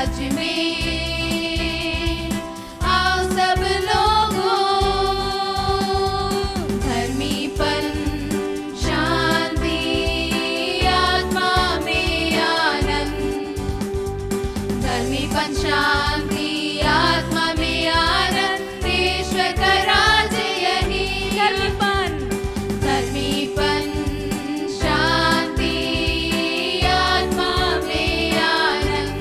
राज्य में आओ सब लोगों, धर्मीपन शांति आत्मा में आनंद, धर्मीपन शांति आत्मा में आनंद, ईश्वर का राज्य यही। धर्मीपन शांति आत्मा में आनंद,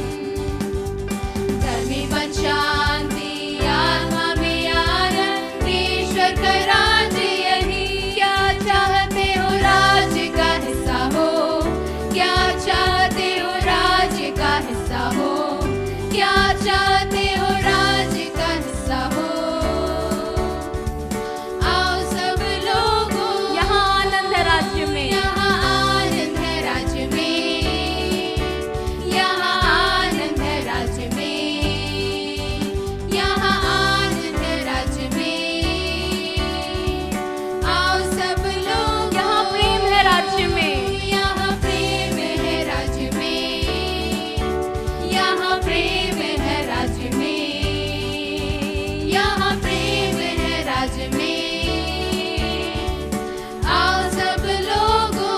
धर्मीपन शांति आत्मा में आनंद, ईश्वर का राज्य यही। क्या चाहते हो राज्य का हिस्सा हो, क्या चाहते हो राज्य का हिस्सा हो, क्या चाहते हो राज्य का हिस्सा हो। आओ सब लोगों, यहाँ आनंद है राज्य में, यहाँ आनंद है राज्य में, यहाँ आनंद है राज्य में, यहाँ आनंद है राज्य में। आओ सब लोग, यहाँ प्रेम है राज्य में, यहाँ प्रेम है राज्य में, यहाँ प्रेम है राज्य में, यहाँ प्रेम है राज्य में। आओ सब लोगों,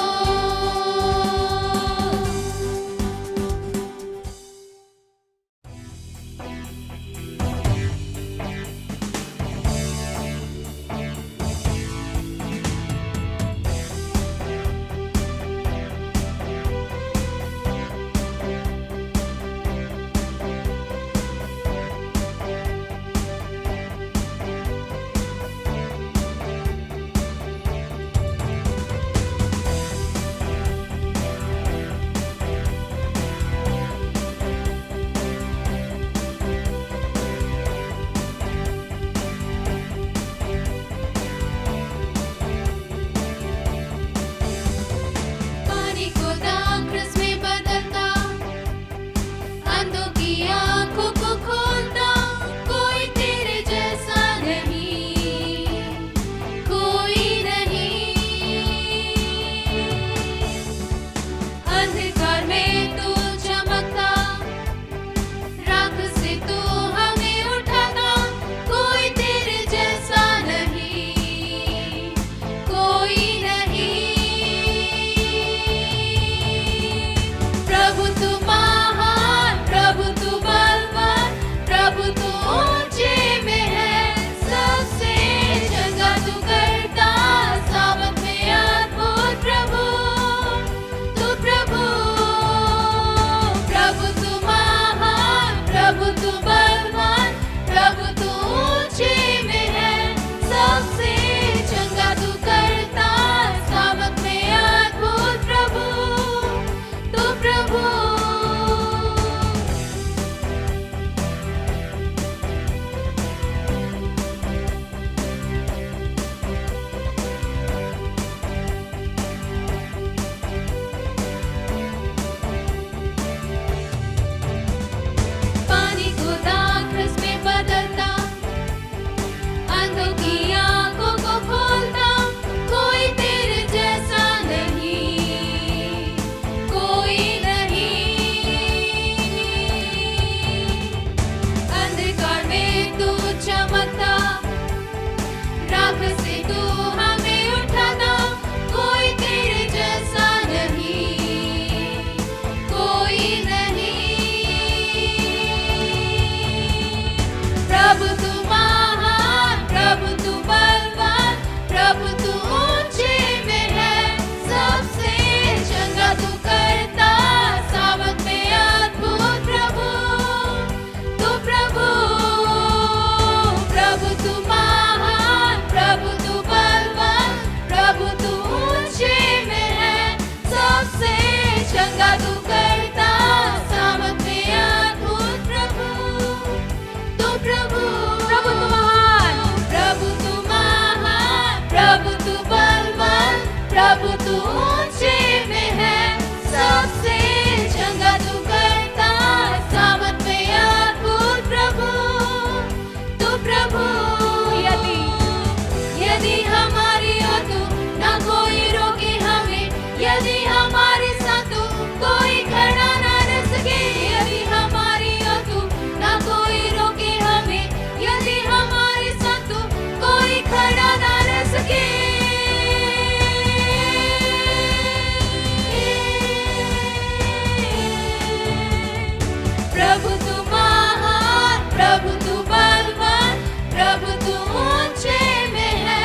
प्रभु तू महान, प्रभु तू बलवान, प्रभु तू ऊंचे में है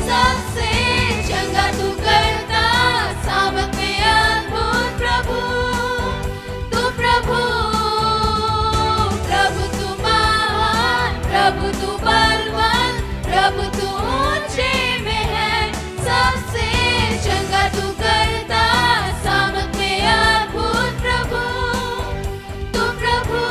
सबसे चंगा तू करता, सामत में अद्भुत प्रभु तू प्रभु। प्रभु तू महान, प्रभु तू बलवान, प्रभु तू ऊंचे में है सबसे चंगा तू करता, सामत में अद्भुत प्रभु तू प्रभु।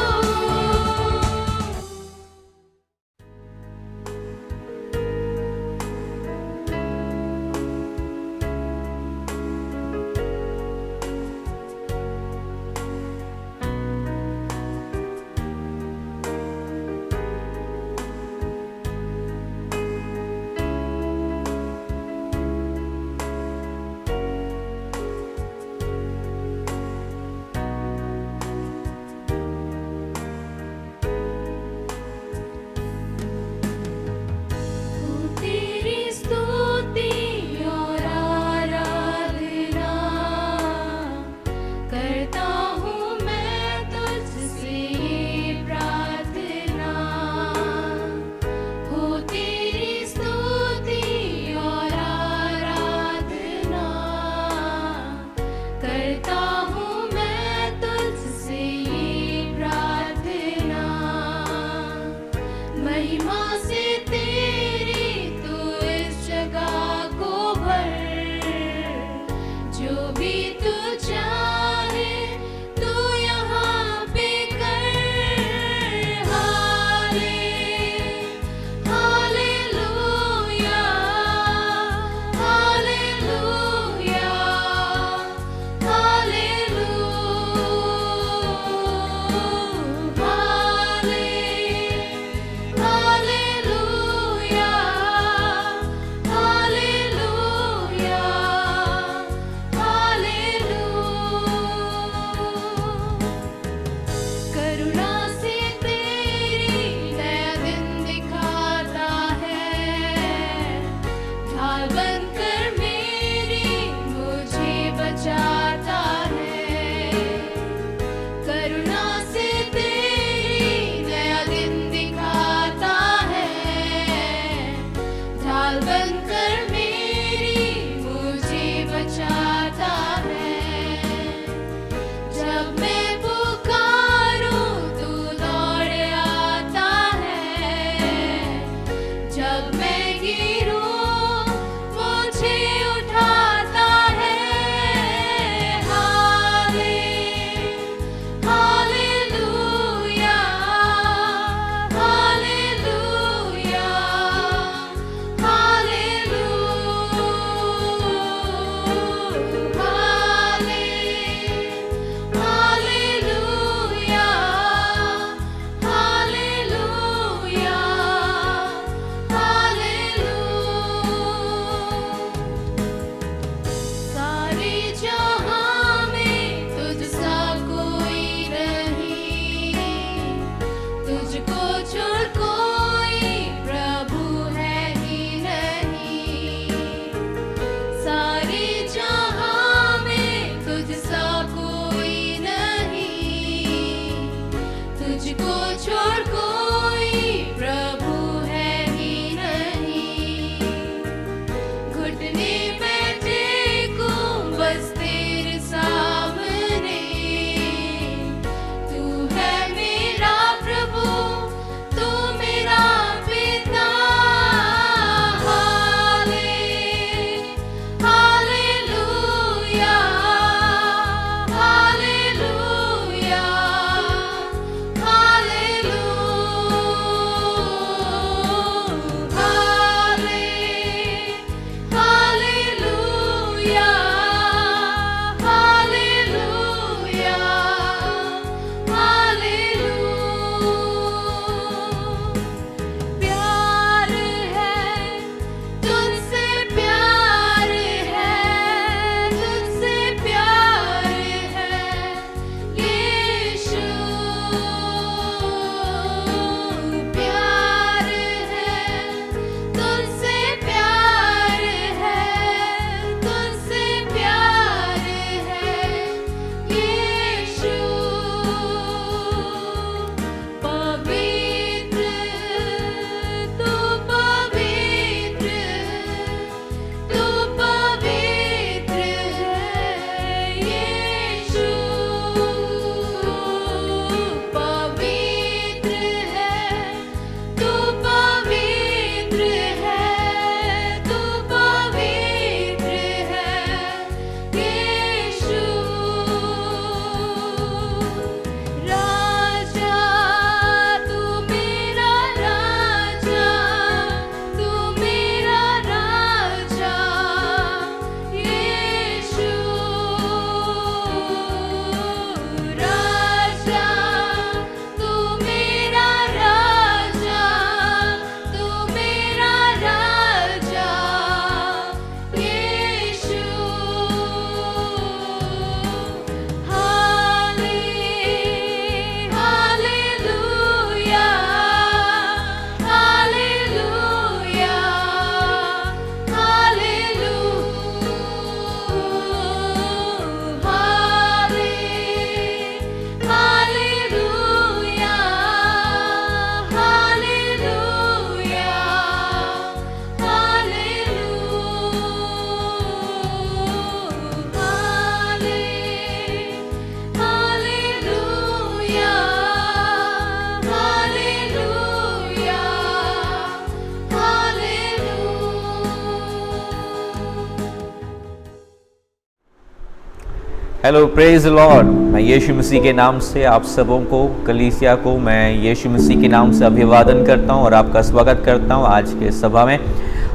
Hello, praise Lord. मैं यीशु मसीह के नाम से आप सबों को, कलीसिया को, मैं यीशु मसीह के नाम से अभिवादन करता हूं और आपका स्वागत करता हूं आज के सभा में।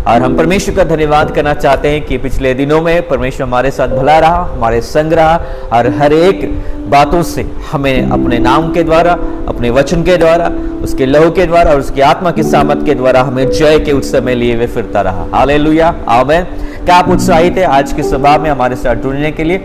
और हम परमेश्वर का धन्यवाद करना चाहते हैं कि पिछले दिनों में परमेश्वर हमारे साथ भला रहा, हमारे संग रहा और हर एक बातों से हमें अपने नाम के द्वारा, अपने वचन के द्वारा, उसके लहू के द्वारा और उसकी आत्मा की सामर्थ के द्वारा हमें जय के उत्सव में लिए हुए फिरता रहा। हालेलुया, आमीन। क्या आप उत्साहित है आज की सभा में हमारे साथ जुड़ने के लिए?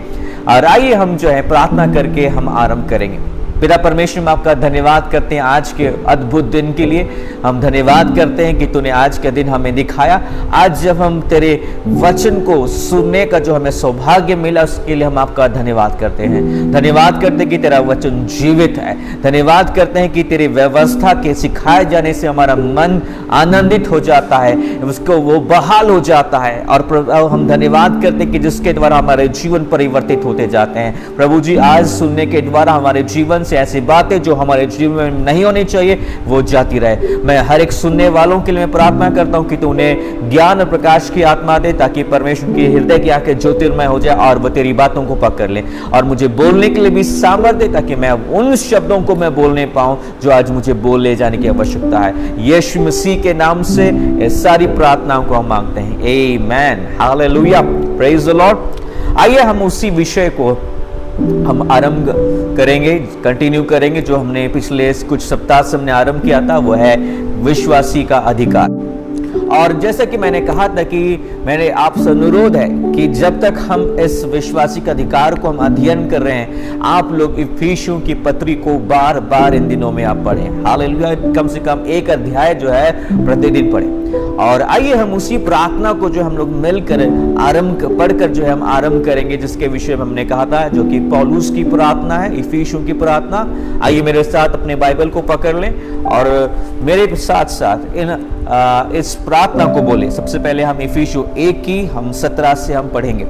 और आइए हम जो है प्रार्थना करके हम आरंभ करेंगे। पिता परमेश्वर, में आपका धन्यवाद करते हैं आज के अद्भुत दिन के लिए। हम धन्यवाद करते हैं कि तूने आज का दिन हमें दिखाया। आज जब हम तेरे वचन को सुनने का जो हमें सौभाग्य मिला, उसके लिए हम आपका धन्यवाद करते हैं। धन्यवाद करते हैं कि तेरा वचन जीवित है। धन्यवाद करते हैं कि तेरी व्यवस्था के सिखाए जाने से हमारा मन आनंदित हो जाता है, उसको वो बहाल हो जाता है। और हम धन्यवाद करते हैं कि जिसके द्वारा हमारे जीवन परिवर्तित होते जाते हैं। प्रभु जी, आज सुनने के द्वारा हमारे जीवन से ऐसी बातें जो हमारे जीवन में नहीं होनी चाहिए वो जाती रहे। मैं हर एक सुनने वालों के लिए मैं प्रार्थना करता हूं कि तू उन्हें ज्ञान और प्रकाश की आत्मा दे, ताकि परमेश्वर के हृदय की आंखें ज्योतिर्मय हो जाए और वो तेरी बातों को पकड़ ले। और मुझे बोलने के लिए भी सामर्थ्य दे, ताकि मैं उन शब्दों को मैं बोलने पाऊं जो आज मुझे बोल ले जाने की आवश्यकता है। यीशु मसीह के नाम से इस सारी प्रार्थनाओं को हम मांगते हैं, आमीन, हालेलुया, प्रेज द लॉर्ड। आइए हम उसी विषय को हम आरंभ करेंगे, कंटिन्यू करेंगे जो हमने पिछले कुछ सप्ताह से हमने आरंभ किया था, वो है विश्वासी का अधिकार। और जैसा कि मैंने कहा था कि मैंने आपसे अनुरोध है कि जब तक हम इस विश्वासी का अधिकार को हम अध्ययन कर रहे हैं, आप लोग इफिसियों की पत्री को बार बार इन दिनों में आप पढ़ें। हालेलुया, कम से कम एक अध्याय जो है प्रतिदिन पढ़ें। और आइए हम उसी प्रार्थना को जो हम लोग मिलकर पढ़कर जो है हम आरंभ करेंगे, जिसके विषय में हमने कहा था, जो कि पौलुस की प्रार्थना है, इफिसियों की प्रार्थना। आइए मेरे साथ अपने बाइबल को पकड़ लें और मेरे साथ साथ इस प्रार्थना को बोले। सबसे पहले हम इफिसियों 1 की हम 17 से हम पढ़ेंगे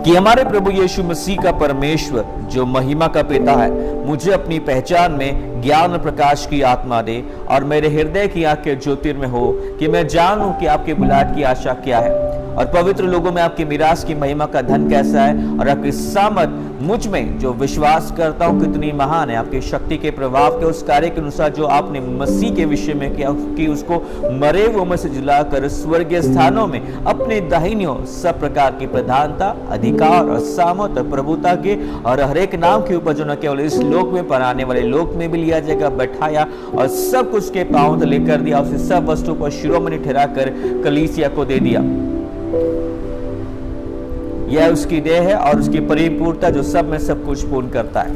कि हमारे प्रभु यीशु मसीह का परमेश्वर जो महिमा का पिता है, मुझे अपनी पहचान में ज्ञान और प्रकाश की आत्मा दे और मेरे हृदय की आंखें ज्योतिर्मय हो, कि मैं जानूं कि आपके बुलाहट की आशा क्या है और पवित्र लोगों में आपकी मिरास की महिमा का धन कैसा है, और आपकी सामर्थ मुझ में जो विश्वास करता हूं कितनी महान है। आपकी शक्ति के प्रभाव के उस कार्य के अनुसार जो आपने मसीह के विषय में किया, कि उसको मरे हुओं में से जिलाकर स्वर्गीय स्थानों में अपने दाहिनी ओर सब प्रकार की प्रधानता, अधिकार और सामर्थ और प्रभुता के और हर एक नाम के ऊपर जो न केवल इस लोक में पर आने वाले लोक में भी लिया जाएगा, बैठाया और सब कुछ के पांव तले कर दिया। उसे सब वस्तु पर शिरोमणि ठहरा कर कलीसिया को दे दिया। यह उसकी देह है और उसकी परिपूर्णता जो सब में सब कुछ पूर्ण करता है।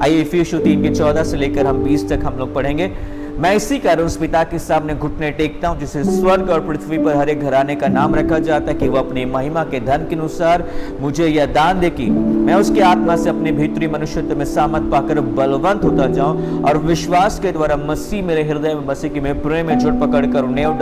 आइए इफिसियों 3 के 14 से लेकर हम 20 तक हम लोग पढ़ेंगे। मैं इसी कारण उस पिता के सामने घुटने टेकता हूं, जिसे स्वर्ग और पृथ्वी पर हर एक घराने का नाम रखा जाता है, कि वह अपनी महिमा के धन के अनुसार मुझे यह दान दे कि मैं उसके आत्मा से अपने भीतरी मनुष्यत्व में सामर्थ पाकर बलवंत होता जाऊं और विश्वास के द्वारा मसीह मेरे हृदय में बसे, कि मैं प्रेम में जुट पकड़कर नेव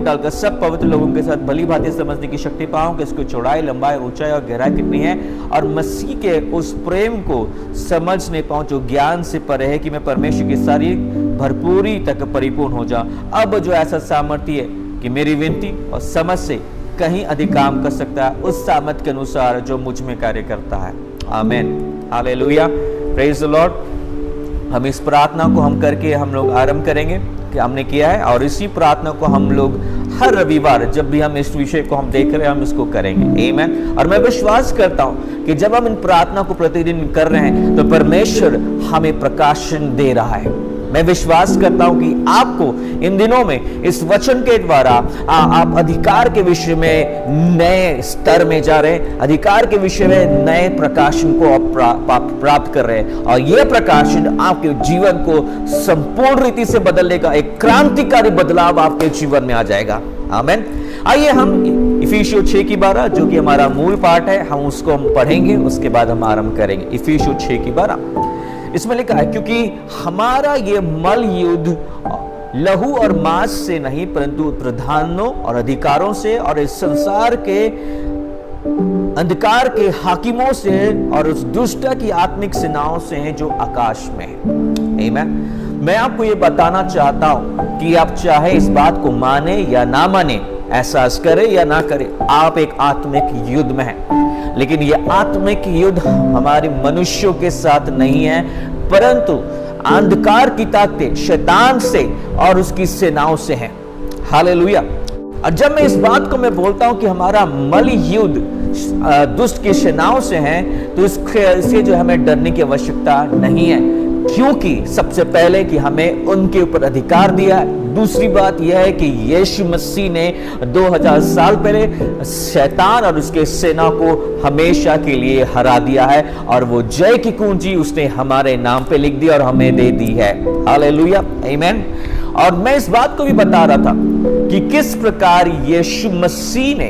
डालकर सब पवित्र लोगों के साथ भली भांति समझने की शक्ति पाऊं कि इसको चौड़ाई, लंबाई, ऊंचाई और गहराई कितनी है, और मसीह के उस प्रेम को समझने पाऊं जो ज्ञान से परे है, कि मैं परमेश्वर सारी भरपूरी तक परिपूर्ण हो जा। अब जो ऐसा सामर्थ्य है कि मेरी विनती और समझ से कहीं अधिक काम कर सकता है, उस सामर्थ्य के अनुसार जो मुझ में कार्य करता है। आमीन, हालेलुया, प्रेज द लॉर्ड। हम इस प्रार्थना को हम करके हम लोग आरंभ करेंगे कि हमने किया है, और इसी प्रार्थना को हम लोग हर रविवार जब भी हम इस विषय को हम देख रहे हैं हम इसको करेंगे। आमीन। और मैं विश्वास करता हूं कि जब हम इन प्रार्थना को प्रतिदिन कर रहे हैं तो परमेश्वर हमें प्रकाशन दे रहा है। मैं विश्वास करता हूं कि आपको इन दिनों में इस वचन के द्वारा आप अधिकार के विषय में नए स्तर में जा रहे हैं, अधिकार के विषय में नए प्रकाशन को आप प्राप्त कर रहे हैं, और यह प्रकाशन आपके जीवन को संपूर्ण रीति से बदलने का एक क्रांतिकारी बदलाव आपके जीवन में आ जाएगा। आमीन। आइए हम इफिसियों 6 की 12 जो कि हमारा मूल पाठ है, हम उसको हम पढ़ेंगे, उसके बाद हम आरंभ करेंगे। इफिसियों 6 की 12 इसमें लिखा है, क्योंकि हमारा ये मल युद्ध लहू और मांस से नहीं, परंतु प्रधानों और अधिकारों से और इस संसार के अंधकार के हाकिमों से और उस दुष्ट की आत्मिक सेनाओं से हैं जो आकाश में है। आमीन। मैं आपको ये बताना चाहता हूं कि आप चाहे इस बात को माने या ना माने, एहसास करे या ना करे, आप एक आत्मिक युद्ध में हैं। लेकिन ये आत्मिक युद्ध हमारे मनुष्यों के साथ नहीं है, परंतु अंधकार की ताकतें शैतान से और उसकी सेनाओं से हैं। हालेलुया। और जब मैं इस बात को मैं बोलता हूं कि हमारा मल युद्ध दुष्ट की सेनाओं से है, तो इससे जो हमें डरने की आवश्यकता नहीं है, क्योंकि सबसे पहले कि हमें उनके ऊपर अधिकार दिया है। दूसरी बात यह है कि यीशु मसीह ने 2000 साल पहले शैतान और उसके सेना को हमेशा के लिए हरा दिया है, और वो जय की कुंजी उसने हमारे नाम पे लिख दी और हमें दे दी है। हालेलुया, आमीन। और मैं इस बात को भी बता रहा था कि किस प्रकार यीशु मसीह ने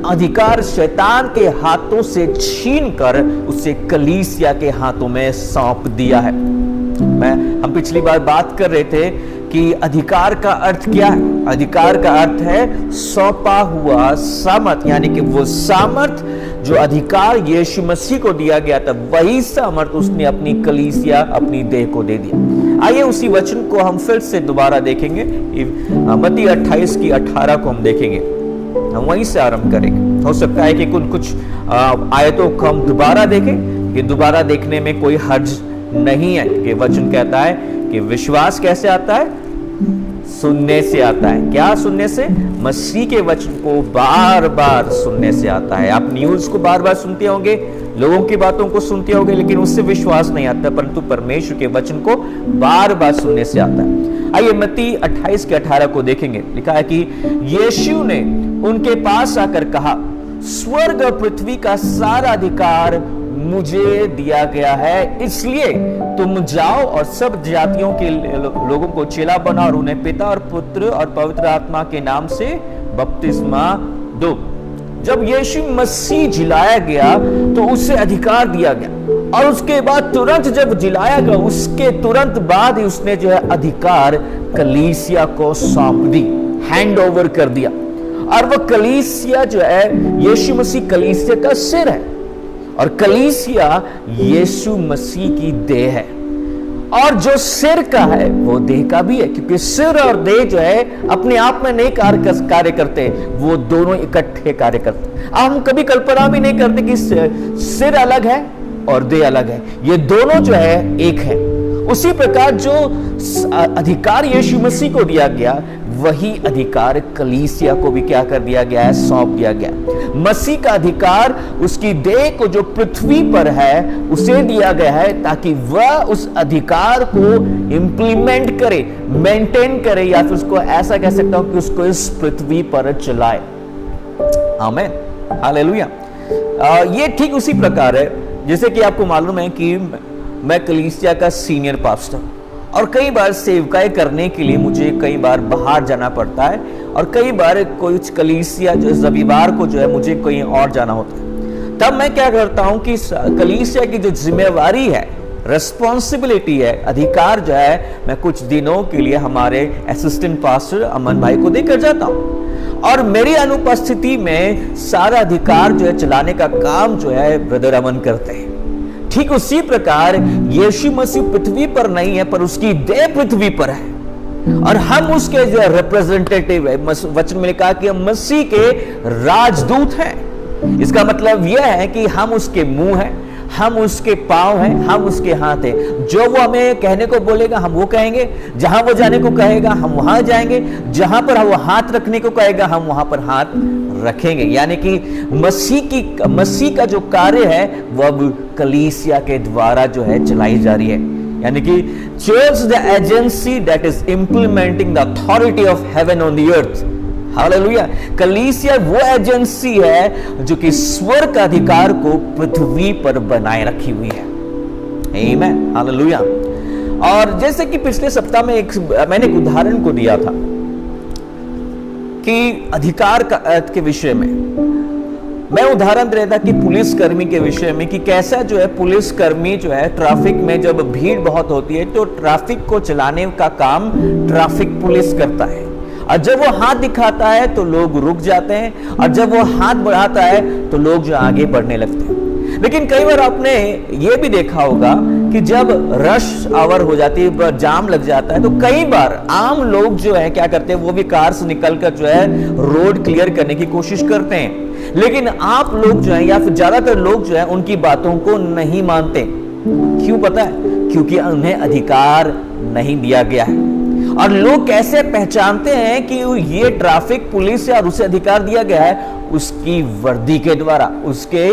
अधिकार शैतान के हाथों से छीनकर उसे कलीसिया के हाथों में सौंप दिया है। हम पिछली बार बात कर रहे थे कि अधिकार का अर्थ क्या है। अधिकार का अर्थ है सौंपा हुआ सामर्थ, यानी कि वो सामर्थ जो अधिकार यीशु मसीह को दिया गया था, वही सामर्थ उसने अपनी कलीसिया, अपनी देह को दे दिया। आइए उसी वचन को हम फिर से दोबारा देखेंगे। मत्ती 28 की 18 को हम देखेंगे, हम वहीं से आरंभ करेंगे। हो सकता है कि कुछ आयतों को हम दोबारा देखें, कि दोबारा देखने में कोई हर्ज नहीं है, कि वचन कहता है कि विश्वास कैसे आता है? सुनने से आता है। क्या सुनने से? मसीह के वचन को बार बार सुनने से आता है। आप न्यूज को बार बार सुनते होंगे, लोगों की बातों को सुनते होंगे, लेकिन उससे विश्वास नहीं आता, परंतु परमेश्वर के वचन को बार बार सुनने से आता है। आइए मत्ती 28 के 18 को देखेंगे। लिखा है कि यीशु ने उनके पास आकर कहा, स्वर्ग और पृथ्वी का सारा अधिकार मुझे दिया गया है, इसलिए तुम जाओ और सब जातियों के लोगों को चेला बनाओ और उन्हें पिता और पुत्र और पवित्र आत्मा के नाम से बपतिस्मा दो। जब यीशु मसीह जिलाया गया तो उसे अधिकार दिया गया, और उसके बाद तुरंत जब जिलाया गया, उसके तुरंत बाद ही उसने जो है अधिकार कलीसिया को सौंप दी, हैंड ओवर कर दिया। और वो कलीसिया जो है, यीशु मसीह कलीसिया का सिर है, और कलीसिया यीशु मसीह की देह है। और जो सिर का है वो देह का भी है, क्योंकि सिर और देह जो है अपने आप में नहीं कार्य करते, वो दोनों इकट्ठे कार्य करते। हम कभी कल्पना भी नहीं करते कि सिर अलग है और देह अलग है, ये दोनों जो है एक है। उसी प्रकार जो अधिकार यीशु मसीह को दिया गया, वही अधिकार कलीसिया को भी क्या कर दिया गया है? सौंप दिया गया। मसीह का अधिकार उसकी देह को जो पृथ्वी पर है उसे दिया गया है, ताकि वह उस अधिकार को इंप्लीमेंट करे, मेंटेन करे, या फिर उसको ऐसा कह सकता हूं कि उसको इस पृथ्वी पर चलाए। आमीन, हालेलुया। ये ठीक उसी प्रकार है जैसे कि आपको मालूम है कि मैं कलीसिया का सीनियर पास्टर, और कई बार सेवकाई करने के लिए मुझे कई बार बाहर जाना पड़ता है, और कई बार कुछ कलीसिया जो रविवार को जो है मुझे कहीं और जाना होता है। तब मैं क्या करता हूं कि कलीसिया की जो जिम्मेवारी है, रेस्पॉन्सिबिलिटी है, अधिकार जो है, मैं कुछ दिनों के लिए हमारे असिस्टेंट पास्टर अमन भाई को देकर जाता हूं, और मेरी अनुपस्थिति में सारा अधिकार जो है चलाने का काम जो है ब्रदर अमन करते हैं। ठीक उसी प्रकार यीशु मसीह पृथ्वी पर नहीं है, पर उसकी देह पृथ्वी पर है, और हम उसके जो रिप्रेजेंटेटिव है। वचन में लिखा कि हम मसीह के राजदूत हैं। इसका मतलब यह है कि हम उसके मुंह हैं, हम उसके पांव हैं, हम उसके हाथ हैं। जो वो हमें कहने को बोलेगा हम वो कहेंगे, जहां वो जाने को कहेगा हम वहां जाएंगे, जहां पर वो हाथ रखने को कहेगा हम वहां पर हाथ रखेंगे। यानी कि मसीह का जो कार्य है वो अब कलीसिया के द्वारा जो है चलाई जा रही है। यानी कि church the agency that is implementing the authority of heaven on the earth. Hallelujah. कलीसिया वो एजेंसी है जो कि स्वर्ग का अधिकार को पृथ्वी पर बनाए रखी हुई है। आमीन, हालेलुया। और जैसे कि पिछले सप्ताह में मैंने एक उदाहरण को दिया था कि अधिकार का अर्थ के विषय में मैं उदाहरण दे रहा था कि पुलिस कर्मी के विषय में, कि कैसा जो है पुलिस कर्मी जो है ट्रैफिक में जब भीड़ बहुत होती है तो ट्रैफिक को चलाने का काम ट्रैफिक पुलिस करता है, और जब वो हाथ दिखाता है तो लोग रुक जाते हैं, और जब वो हाथ बढ़ाता है तो लोग जो आगे बढ़ने लगते हैं। लेकिन कई बार आपने ये भी देखा होगा कि जब रश आवर हो जाती है, जाम लग जाता है, तो कई बार आम लोग जो है क्या करते हैं, वो भी कार से निकलकर जो है रोड क्लियर करने की कोशिश करते हैं। लेकिन आप लोग जो है या फिर ज्यादातर लोग जो है उनकी बातों को नहीं मानते। क्यों पता है? क्योंकि उन्हें अधिकार नहीं दिया गया है। और लोग कैसे पहचानते हैं कि ये ट्रैफिक पुलिस है और उसे अधिकार दिया गया है? उसकी वर्दी के द्वारा, उसके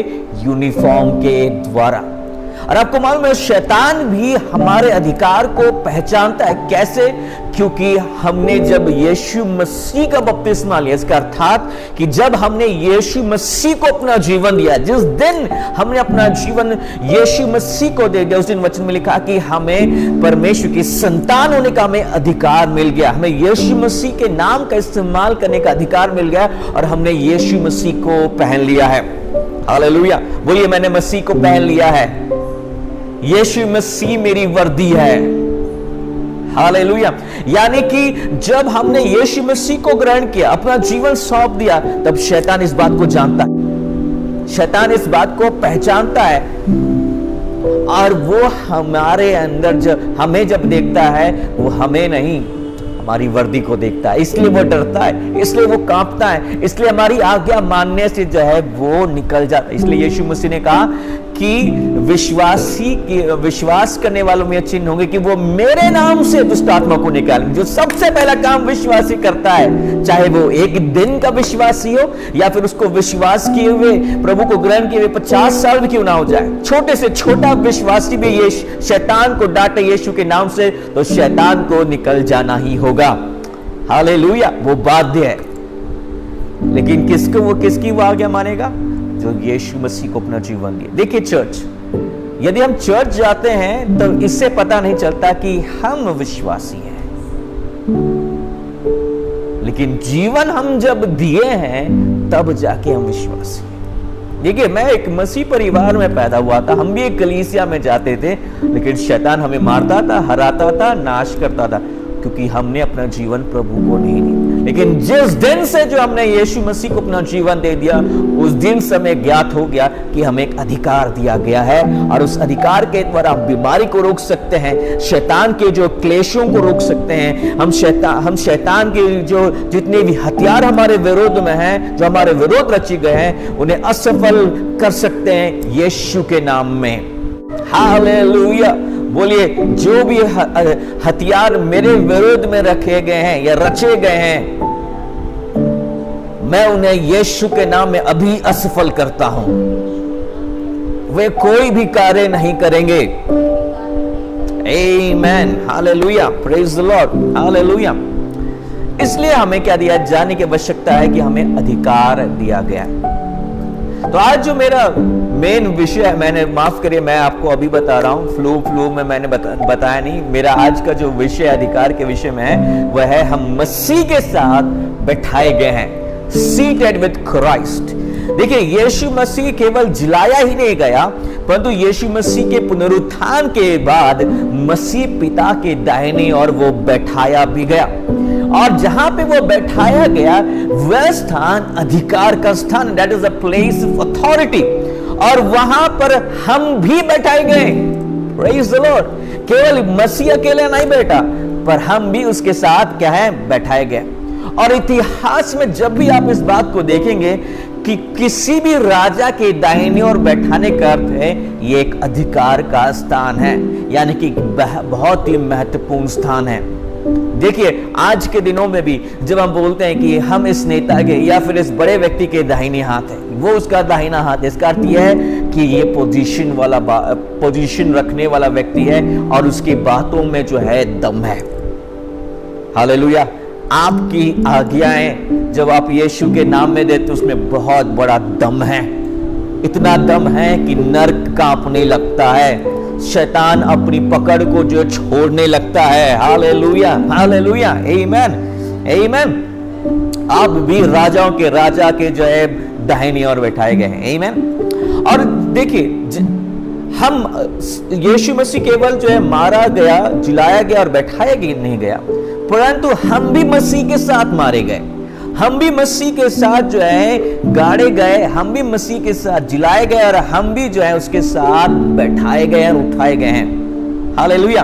यूनिफॉर्म के द्वारा। और आपको मालूम है शैतान भी हमारे अधिकार को पहचानता है। कैसे? क्योंकि हमने जब यीशु मसीह का बपतिस्मा लिया, इसका अर्थात कि जब हमने यीशु मसीह को अपना जीवन दिया, जिस दिन हमने अपना जीवन यीशु मसीह को दे दिया, उस दिन वचन में लिखा कि हमें परमेश्वर की संतान होने का हमें अधिकार मिल गया। हमें यीशु मसीह के नाम का इस्तेमाल करने का अधिकार मिल गया और हमने यीशु मसीह को पहन लिया है। हालेलुया! बोलिए, मैंने मसीह को पहन लिया है। यीशु मसीह मेरी वर्दी है। हालेलुया! यानी कि जब हमने यीशु मसीह को ग्रहण किया, अपना जीवन सौंप दिया, तब शैतान इस बात को जानता है, शैतान इस बात को पहचानता है और वो हमारे अंदर हमें जब देखता है, वो हमें नहीं हमारी वर्दी को देखता है। इसलिए वो डरता है, इसलिए वो कांपता है, इसलिए हमारी आज्ञा मानने से जो है वो निकल जाता है। इसलिए यीशु मसीह ने कहा कि विश्वास करने वालों में चिन्ह होंगे कि वो मेरे नाम से दुष्ट आत्मा को निकालेंगे। जो सबसे पहला काम विश्वासी करता है, चाहे वो एक दिन का विश्वासी हो या फिर उसको विश्वास किए हुए, प्रभु को ग्रहण किए हुए 50 साल भी क्यों ना हो जाए, छोटे से छोटा विश्वासी भी ये शैतान को डांटे यीशु के नाम से, तो शैतान को निकल जाना ही होगा। हालेलुया! वो बाध्य है। लेकिन किसकी वो आज्ञा मानेगा? जो यीशु मसीह को अपना जीवन दिए। देखिए चर्च, यदि हम चर्च जाते हैं तो इससे पता नहीं चलता कि हम विश्वासी हैं, लेकिन जीवन हम जब दिए हैं तब जाके हम विश्वासी हैं। देखिए, मैं एक मसीह परिवार में पैदा हुआ था, हम भी एक कलीसिया में जाते थे, लेकिन शैतान हमें मारता था, हराता था, नाश करता था, क्योंकि हमने अपना जीवन प्रभु को नहीं दिया। लेकिन जिस दिन से जो हमने यीशु मसीह को अपना जीवन दे दिया, उस दिन से हमें ज्ञात हो गया कि हमें एक अधिकार दिया गया है और उस अधिकार के द्वारा हम बीमारी को रोक सकते हैं, शैतान के जो क्लेशों को रोक सकते हैं। हम शैतान के जो जितने भी हथियार हमारे विरोध में हैं, जो हमारे विरोध रचे गए हैं, उन्हें असफल कर सकते हैं यीशु के नाम में। हालेलुया! बोलिए, जो भी हथियार मेरे विरोध में रखे गए हैं या रचे गए हैं, मैं उन्हें यीशु के नाम में अभी असफल करता हूं। वे कोई भी कार्य नहीं करेंगे। Amen, hallelujah, praise the Lord, hallelujah. इसलिए हमें क्या दिया जाने की आवश्यकता है कि हमें अधिकार दिया गया है। तो आज जो मेरा मेन विषय है, मैंने माफ करिए, मैं आपको अभी बता रहा हूं, फ्लो में मैंने बताया नहीं। मेरा आज का जो विषय अधिकार के विषय में है, वह है हम मसीह के साथ बैठाए गए हैं, सीटेड विद क्राइस्ट। देखिए, यीशु मसीह केवल जिलाया ही नहीं गया, परंतु यीशु मसीह के पुनरुत्थान के बाद मसीह पिता के दाहिने और वो बैठाया भी गया। और जहां पे वो बैठाया गया, वह स्थान अधिकार का स्थान, that is a place of authority. और वहां पर हम भी बैठाए गए। Praise the Lord! केवल मसीह अकेले नहीं बैठा, पर हम भी उसके साथ क्या है, बैठाए गए। और इतिहास में जब भी आप इस बात को देखेंगे कि किसी भी राजा के दाहिने और बैठाने का अर्थ है, ये एक अधिकार का स्थान है, यानी कि बहुत ही महत्वपूर्ण स्थान है। देखिए, आज के दिनों में भी जब हम बोलते हैं कि हम इस नेता के या फिर इस बड़े व्यक्ति के दाहिने हाथ है, वो उसका दाहिना हाथ है, इसका अर्थ यह है कि ये पोजीशन रखने वाला व्यक्ति है और उसकी बातों में जो है दम है। हालेलुया! आपकी आज्ञाएं जब आप यीशु के नाम में देते, उसमें बहुत बड़ा दम है। इतना दम है कि नर्क कांपने लगता है, शैतान अपनी पकड़ को जो छोड़ने लगता है। हालेलुया, हालेलुया, आमेन, आमेन। आप भी राजाओं के राजा के जो है दाहिने और बैठाए गए हैं। आमेन। और देखिए, हम यीशु मसीह केवल जो है मारा गया, जिलाया गया और बैठाया नहीं गया, परंतु हम भी मसीह के साथ मारे गए, हम भी मसीह के साथ जो है गाड़े गए, हम भी मसीह के साथ जिलाए गए और हम भी जो है उसके साथ बैठाए गए और उठाए गए हैं। हालेलुया!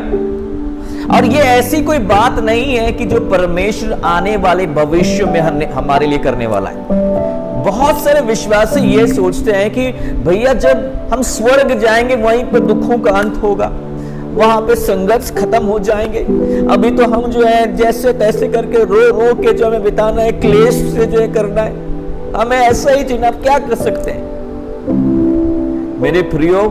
और ये ऐसी कोई बात नहीं है कि जो परमेश्वर आने वाले भविष्य में हमारे लिए करने वाला है। बहुत सारे विश्वासी ये सोचते हैं कि भैया जब हम स्वर्ग जाएंगे वहीं पर दुखों का अंत होगा, वहां पे संघर्ष खत्म हो जाएंगे। अभी तो हम जो है जैसे तैसे करके रो रो के जो हमें बिताना है, क्लेश से जो है करना है, हमें ऐसा ही जीना, क्या कर सकते हैं। मेरे प्रियो,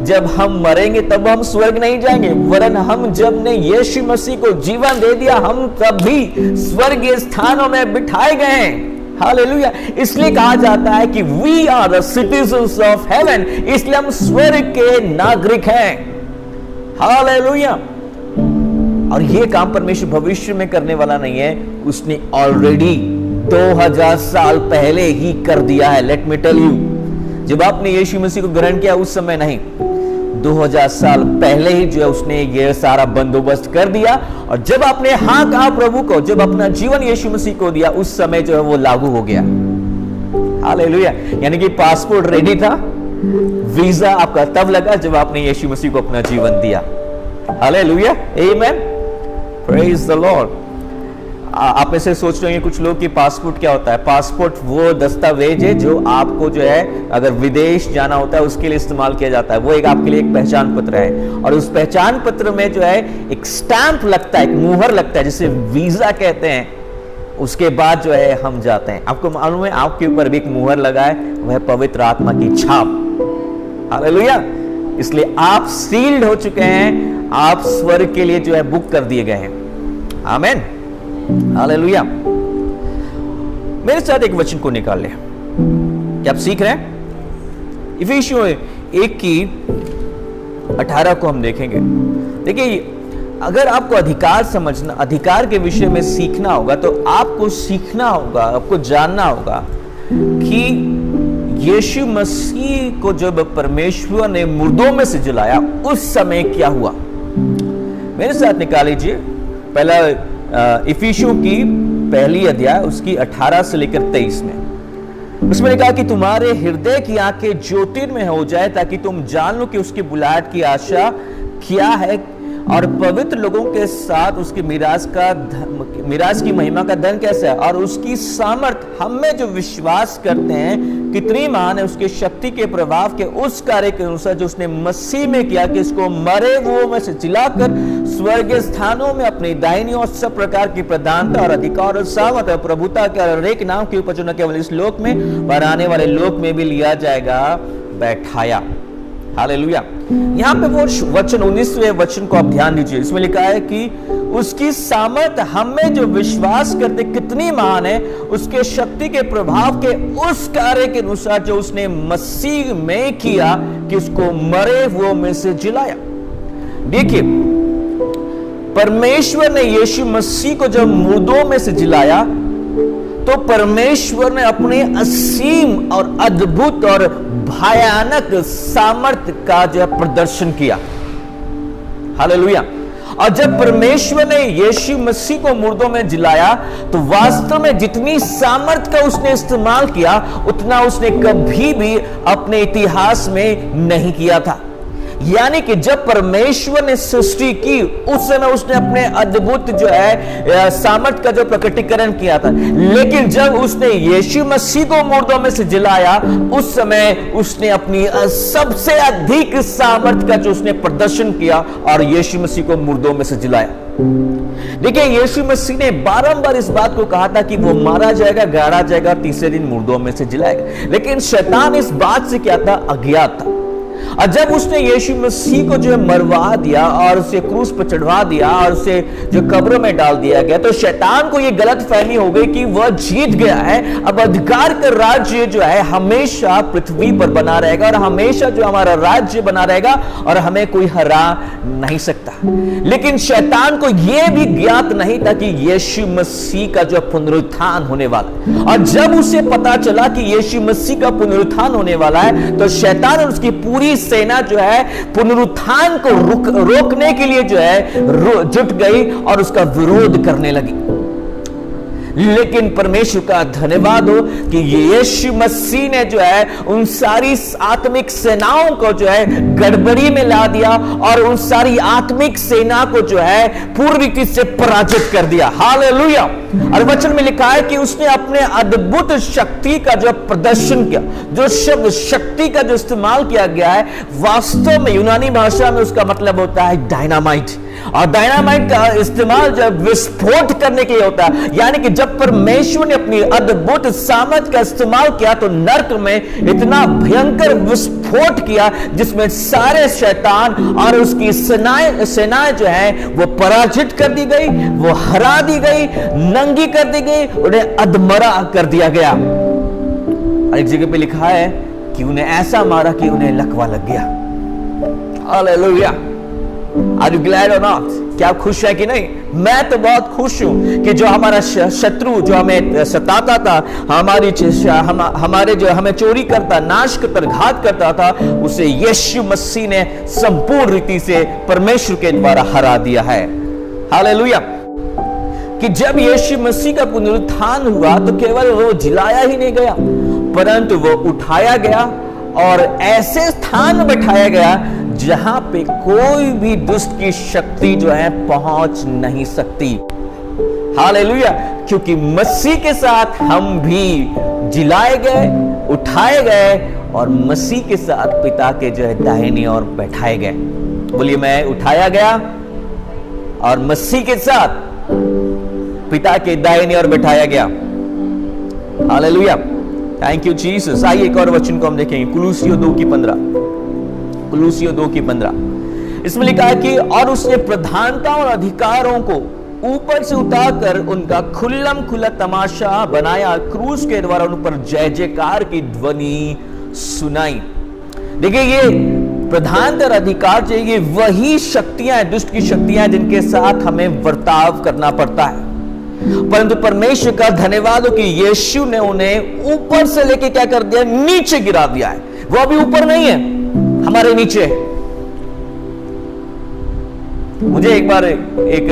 जब हम मरेंगे तब हम स्वर्ग नहीं जाएंगे, वरन हम जब ने यीशु मसीह को जीवन दे दिया, हम तब भी स्वर्गीय स्थानों में बिठाए गए हैं। हालेलुया। इसलिए कहा जाता है कि we are the citizens of heaven, इसलिए हम स्वर्ग के नागरिक हैं। हालेलुया। और यह काम परमेश्वर भविष्य में करने वाला नहीं है, उसने ऑलरेडी 2000 साल पहले ही कर दिया है। लेट मी टेल यू, जब आपने यीशु मसीह को ग्रहण किया उस समय नहीं, 2000 साल पहले ही जो है उसने ये सारा बंदोबस्त कर दिया। और जब आपने हाँ कहा प्रभु को, जब अपना जीवन यीशु मसीह को दिया, उस समय जो है वो लागू हो गया। हालेलुया। यानी कि पासपोर्ट रेडी था, वीजा आपका तब लगा जब आपने यीशु मसीह को अपना जीवन दिया। Hallelujah, amen, praise the Lord. आप में से सोच रहे हैं कुछ लोग कि पासपोर्ट क्या होता है। पासपोर्ट वो दस्तावेज है जो आपको जो है अगर विदेश जाना होता है उसके लिए इस्तेमाल किया जाता है। वो एक आपके लिए एक पहचान पत्र है, और उस पहचान पत्र में जो है एक स्टैंप लगता है, एक मुहर लगता है, जिसे वीजा कहते हैं। उसके बाद जो है हम जाते हैं। आपको मालूम है आपके ऊपर भी एक मुहर लगा है, वह पवित्र आत्मा की छाप। हालेलुया। इसलिए आप सील्ड हो चुके हैं, आप स्वर्ग के लिए जो है बुक कर दिए गए हैं। आमीन, हालेलुया। मेरे साथ एक वचन को निकाल ले, क्या आप सीख रहे हैं? इफिसियों 1:18 को हम देखेंगे। देखिए, अगर आपको अधिकार समझना, अधिकार के विषय में सीखना होगा, तो आपको सीखना होगा, आपको जानना होगा कि यीशु मसीह को जब परमेश्वर ने मुर्दों में से जलाया उस समय क्या हुआ। मेरे साथ निकाल लीजिए पहला इफिसियों की पहली अध्याय, उसकी 18 से लेकर 23 में। उसमें लिखा कि तुम्हारे हृदय की आंखें ज्योतिर्मय हो जाए, ताकि तुम जान लो कि उसकी बुलाहट की आशा क्या है, और पवित्र लोगों के साथ उसकी मिराज की महिमा का धन कैसा है, और उसकी सामर्थ हम में जो विश्वास करते हैं कितनी महान है, उसके शक्ति के प्रभाव के उस कार्य के अनुसार जो उसने मसीह में किया, कि इसको मरे हुओं में से जिलाकर स्वर्गीय स्थानों में अपनी दाहिनी और सब प्रकार की प्रधानता और अधिकार और सामर्थ और प्रभुता के हर एक नाम के ऊपर जो न केवल इस लोक में पर आने वाले लोक में भी लिया जाएगा, बैठाया। हालेलुया। यहां पे वो वचन 19वें वचन को आप ध्यान दीजिए। इसमें लिखा है कि उसकी सामर्थ हमें जो विश्वास करते कितनी महान है, उसके शक्ति के प्रभाव के उस कार्य के अनुसार जो उसने मसीह में किया, कि उसको मरे हुओं में से जिलाया। देखिए, परमेश्वर ने यीशु मसीह को जब मुर्दों में से जिलाया, तो परमेश्वर ने अपने असीम और अद्भुत और भयानक सामर्थ्य का जो प्रदर्शन किया। हालेलुया। और जब परमेश्वर ने यीशु मसीह को मुर्दों में जिलाया, तो वास्तव में जितनी सामर्थ्य का उसने इस्तेमाल किया, उतना उसने कभी भी अपने इतिहास में नहीं किया था। यानी कि जब परमेश्वर ने सृष्टि की, उस समय उसने अपने अद्भुत जो है सामर्थ का जो प्रकटीकरण किया था। लेकिन जब उसने यीशु मसीह को मुर्दों में से जिलाया, उस समय उसने अपनी सबसे अधिक सामर्थ का जो उसने प्रदर्शन किया और यीशु मसीह को मुर्दों में से जिलाया। देखिए, यीशु मसीह ने बारंबार इस बात को कहा था कि वो मारा जाएगा, गाड़ा जाएगा, तीसरे दिन मुर्दों में से जिलाएगा। लेकिन शैतान इस बात से क्या था? अज्ञात था। और जब उसने यीशु मसीह को जो है मरवा दिया और उसे क्रूस पर चढ़वा दिया और उसे जो कब्र में डाल दिया गया, तो शैतान को यह गलत फहमी हो गई कि वह जीत गया है, अब अधिकार का राज्य जो है हमेशा पृथ्वी पर बना रहेगा और हमेशा जो हमारा राज्य बना रहेगा और हमें कोई हरा नहीं सकता। लेकिन शैतान को यह भी ज्ञात नहीं था कि यीशु मसीह का जो पुनरुत्थान होने वाला है। और जब उसे पता चला कि यीशु मसीह का पुनरुत्थान होने वाला है, तो शैतान और उसकी पूरी सेना जो है पुनरुत्थान को रोकने के लिए जो है जुट गई और उसका विरोध करने लगी। लेकिन परमेश्वर का धन्यवाद हो कि यीशु मसीह ने जो है उन सारी आत्मिक सेनाओं को जो है गड़बड़ी में ला दिया और उन सारी आत्मिक सेना को जो है पूरी रीति से पराजित कर दिया। हालेलुया। और वचन में लिखा है कि उसने अपने अद्भुत शक्ति का जो प्रदर्शन किया। जो शब्द शक्ति का जो इस्तेमाल किया गया है, वास्तव में यूनानी भाषा में उसका मतलब होता है डायनामाइट। और डायनामाइट का इस्तेमाल जब विस्फोट करने के लिए होता है, यानी कि जब परमेश्वर ने अपनी अद्भुत सामर्थ का इस्तेमाल किया तो नरक में इतना भयंकर विस्फोट किया जिसमें सारे शैतान और उसकी सेनाएं जो है वो पराजित कर दी गई, वो हरा दी गई, नंगी कर दी गई, उन्हें अधमरा कर दिया गया। और एक जगह पे लिखा है कि उन्हें ऐसा मारा कि उन्हें लकवा लग गया। Hallelujah. Are you glad or not? क्या आप खुश है कि नहीं? मैं तो बहुत खुश हूं कि जो हमारा शत्रु जो हमें सताता था, हमारे जो हमें चोरी करता, नाश करता, घात करता था, उसे यीशु मसीह ने संपूर्ण रीति से परमेश्वर के द्वारा हरा दिया है। हालेलुया। कि जब यीशु मसीह का पुनरुत्थान हुआ तो केवल वो जिलाया ही नहीं गया, परंतु वो उठाया गया और ऐसे स्थान में बैठाया गया जहां पे कोई भी दुष्ट की शक्ति जो है पहुंच नहीं सकती। हालेलुया। क्योंकि मसीह के साथ हम भी जिलाए गए, उठाए गए और मसीह के साथ पिता के जो है दाहिनी ओर बैठाए गए। बोलिए, मैं उठाया गया और मसीह के साथ पिता के दाहिनी ओर बैठाया गया। हालेलुया। Thank you Jesus. आइए एक और वचन को हम देखेंगे, कुलुसियों 2:15। कुलुसियों 2:15 इसमें लिखा है कि और उसने प्रधानता और अधिकारों को ऊपर से उतारकर उनका खुल्लम खुल्ला तमाशा बनाया, क्रूस के द्वारा उन पर जय जयकार की ध्वनि सुनाई। देखिए, ये प्रधानता और अधिकार जो ये वही शक्तियां हैं, दुष्ट की शक्तियां जिनके साथ हमें वर्ताव करना पड़ता है। परंतु परमेश्वर का धन्यवाद हो कि यीशु ने उन्हें ऊपर से लेके क्या कर दिया, नीचे गिरा दिया है। वो अभी ऊपर नहीं है, हमारे नीचे। मुझे एक बार एक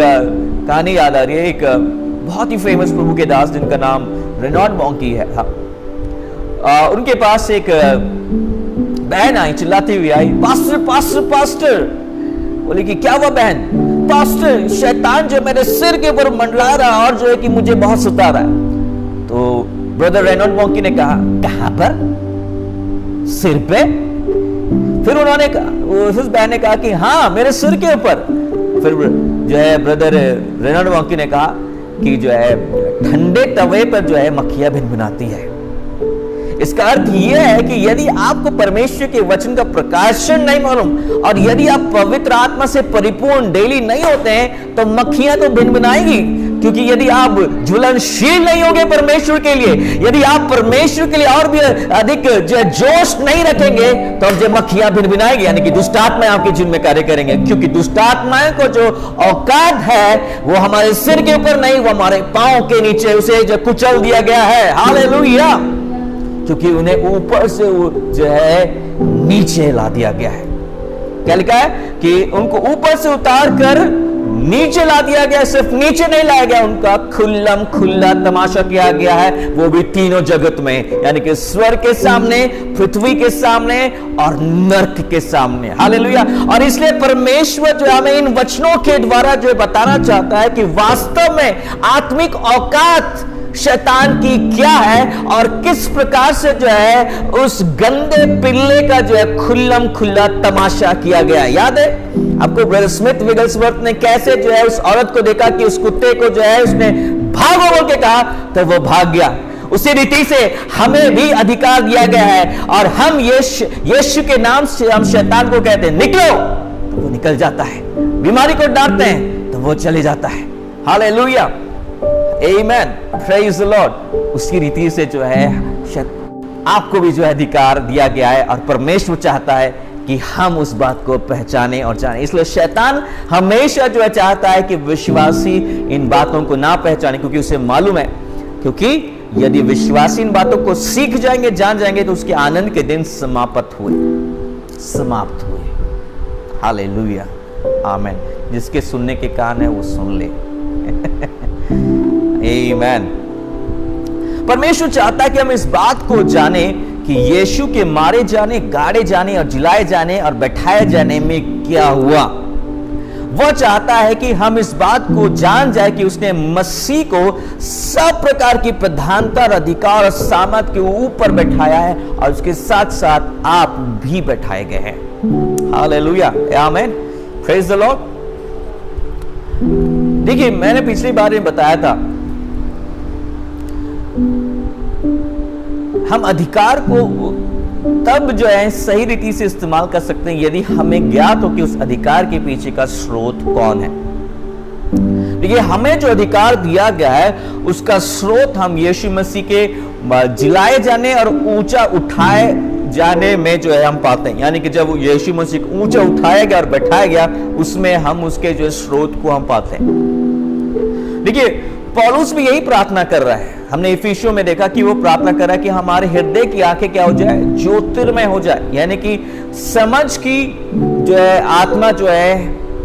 कहानी याद आ रही है। एक बहुत ही फेमस प्रभु के दास जिनका नाम रेनॉल्ड बॉन्की है। उनके पास एक बहन आई, चिल्लाती हुई आई, पास्टर पास्टर पास्टर। बोले कि क्या हुआ बहन? पास्टर, शैतान जो मेरे सिर के ऊपर मंडरा रहा और जो है कि मुझे बहुत सता रहा है। तो ब्रदर रेनॉल्ड बॉन्की ने कहा, कहां पर? सिर पे? फिर उन्होंने उस बहन ने कहा कि हाँ, मेरे सिर के ऊपर। फिर जो है ब्रदर रेनॉल्ड बॉन्की ने कहा कि जो है ठंडे तवे पर जो है मक्खियां भिनभिनाती है। इसका अर्थ यह है कि यदि आपको परमेश्वर के वचन का प्रकाशन नहीं मालूम और यदि आप पवित्र आत्मा से परिपूर्ण डेली नहीं होते हैं तो मक्खियां तो भिनभिनाएंगी। क्योंकि यदि आप ज्वलनशील नहीं होंगे परमेश्वर के लिए, यदि आप परमेश्वर के लिए और भी अधिक जो जोश नहीं रखेंगे तो जो मक्खियां भिनभिनाएंगी, यानी कि दुष्ट आत्माएं आपके जीवन में कार्य करेंगे। क्योंकि दुष्ट आत्माएं को जो औकात है वो हमारे सिर के ऊपर नहीं, वो हमारे पांव के नीचे उसे जो कुचल दिया गया है। हालेलुया। क्योंकि उन्हें ऊपर से जो है नीचे ला दिया गया है। क्या लिखा है कि उनको ऊपर से उतार कर नीचे ला दिया गया। सिर्फ नीचे नहीं लाया गया, उनका खुल्लम खुल्ला तमाशा किया गया है, वो भी तीनों जगत में, यानी कि स्वर्ग के सामने, पृथ्वी के सामने और नरक के सामने। हालेलुया। और इसलिए परमेश्वर जो हमें इन वचनों के द्वारा जो बताना चाहता है कि वास्तव में आत्मिक औकात शैतान की क्या है और किस प्रकार से जो है उस गंदे पिल्ले का जो है खुल्लम खुल्ला तमाशा किया गया। याद है आपको ब्रदर स्मिथ विगल्सवर्थ ने कैसे जो है उस औरत को देखा कि उस कुत्ते को जो है उसने भागो बोल के कहा तो वो भाग गया। उसी रीति से हमें भी अधिकार दिया गया है और हम यीशु के नाम से हम शैतान को कहते हैं निकलो तो वो निकल जाता है, बीमारी को डांटते हैं तो वो चले जाता है। Hallelujah. Amen. Praise the Lord. उसी रीति से जो है आपको भी जो है अधिकार दिया गया है और परमेश्वर चाहता है कि हम उस बात को पहचाने और जाने। इसलिए शैतान हमेशा जो है चाहता है कि विश्वासी इन बातों को ना पहचाने, क्योंकि उसे मालूम है क्योंकि यदि विश्वासी इन बातों को सीख जाएंगे, जान जाएंगे, तो उसके आनंद के दिन समाप्त हुए। हालेलुया। आमेन। जिसके सुनने के कान है वो सुन ले। आमेन। परमेश्वर चाहता है कि हम इस बात को जाने कि यीशु के मारे जाने, गाड़े जाने और जिलाए जाने और बैठाए जाने में क्या हुआ। वह चाहता है कि हम इस बात को जान जाए कि उसने मसीह को सब प्रकार की प्रधानता और अधिकार और सामर्थ के ऊपर बैठाया है और उसके साथ साथ आप भी बैठाए गए हैं। हालेलुया, आमीन, प्रेज द लॉर्ड। देखिए, मैंने पिछली बार में बताया था, हम अधिकार को तब जो है सही रीति से इस्तेमाल कर सकते हैं यदि हमें ज्ञात हो कि उस अधिकार के पीछे का स्रोत कौन है। देखिए, हमें जो अधिकार दिया गया है उसका स्रोत हम यीशु मसीह के जिलाए जाने और ऊंचा उठाए जाने में जो है हम पाते हैं। यानी कि जब यीशु मसीह को ऊंचा उठाया गया और बैठाया गया, उसमें हम उसके जो स्रोत को हम पाते हैं। देखिए, पौलुस भी यही प्रार्थना कर रहा है। हमने इफिसियों में देखा कि वो प्रार्थना कर रहा है कि हमारे हृदय की आंखें क्या हो जाए, ज्योतिर्मय हो जाए, यानी कि समझ की जो है आत्मा जो है,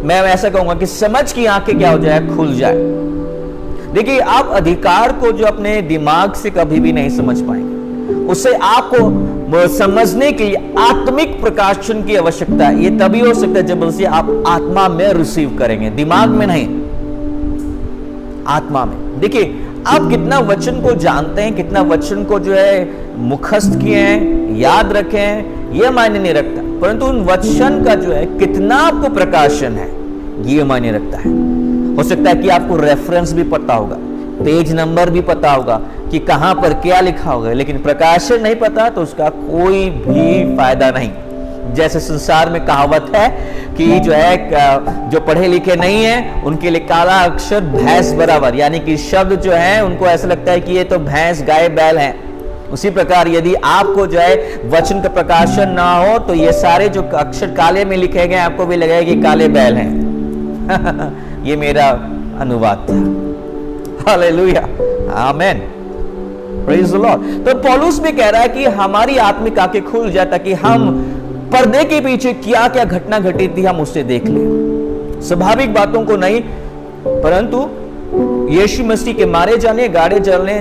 मैं ऐसा कहूंगा कि समझ की आंखें क्या हो जाए, खुल जाए। देखिए, आप अधिकार को जो अपने दिमाग से कभी भी नहीं समझ पाएंगे, उससे आपको समझने के लिए आत्मिक प्रकाशन की आवश्यकता है। ये तभी हो सकता है जब उसे आप आत्मा में रिसीव करेंगे, दिमाग में नहीं, आत्मा में। देखिए, आप कितना वचन को जानते हैं, कितना वचन को जो है मुखस्त किए हैं, याद रखे हैं, यह मायने नहीं रखता, परंतु उन वचन का जो है कितना आपको प्रकाशन है, ये मायने रखता है। हो सकता है कि आपको रेफरेंस भी पता होगा, पेज नंबर भी पता होगा कि कहां पर क्या लिखा होगा, लेकिन प्रकाशन नहीं पता तो उसका कोई भी फायदा नहीं। जैसे संसार में कहावत है कि जो है जो पढ़े लिखे नहीं है उनके लिए काला अक्षर भैंस बराबर, यानी कि शब्द जो है उनको ऐसा लगता है कि ये तो भैंस गाय बैल है। उसी प्रकार यदि आपको जो है वचन का प्रकाशन ना हो तो ये सारे जो अक्षर काले में लिखे गए आपको भी लगेगा कि काले बैल हैं। ये मेरा अनुवाद था। हालेलुया, आमीन, प्रेज द लॉर्ड। तो पौलुस भी कह रहा है कि हमारी आत्मिक आंखें खुल जाए ताकि हम पर्दे के पीछे क्या क्या घटना घटी थी हम उससे देख लें। स्वाभाविक बातों को नहीं, परंतु यीशु मसीह के मारे जाने, गाड़े जलने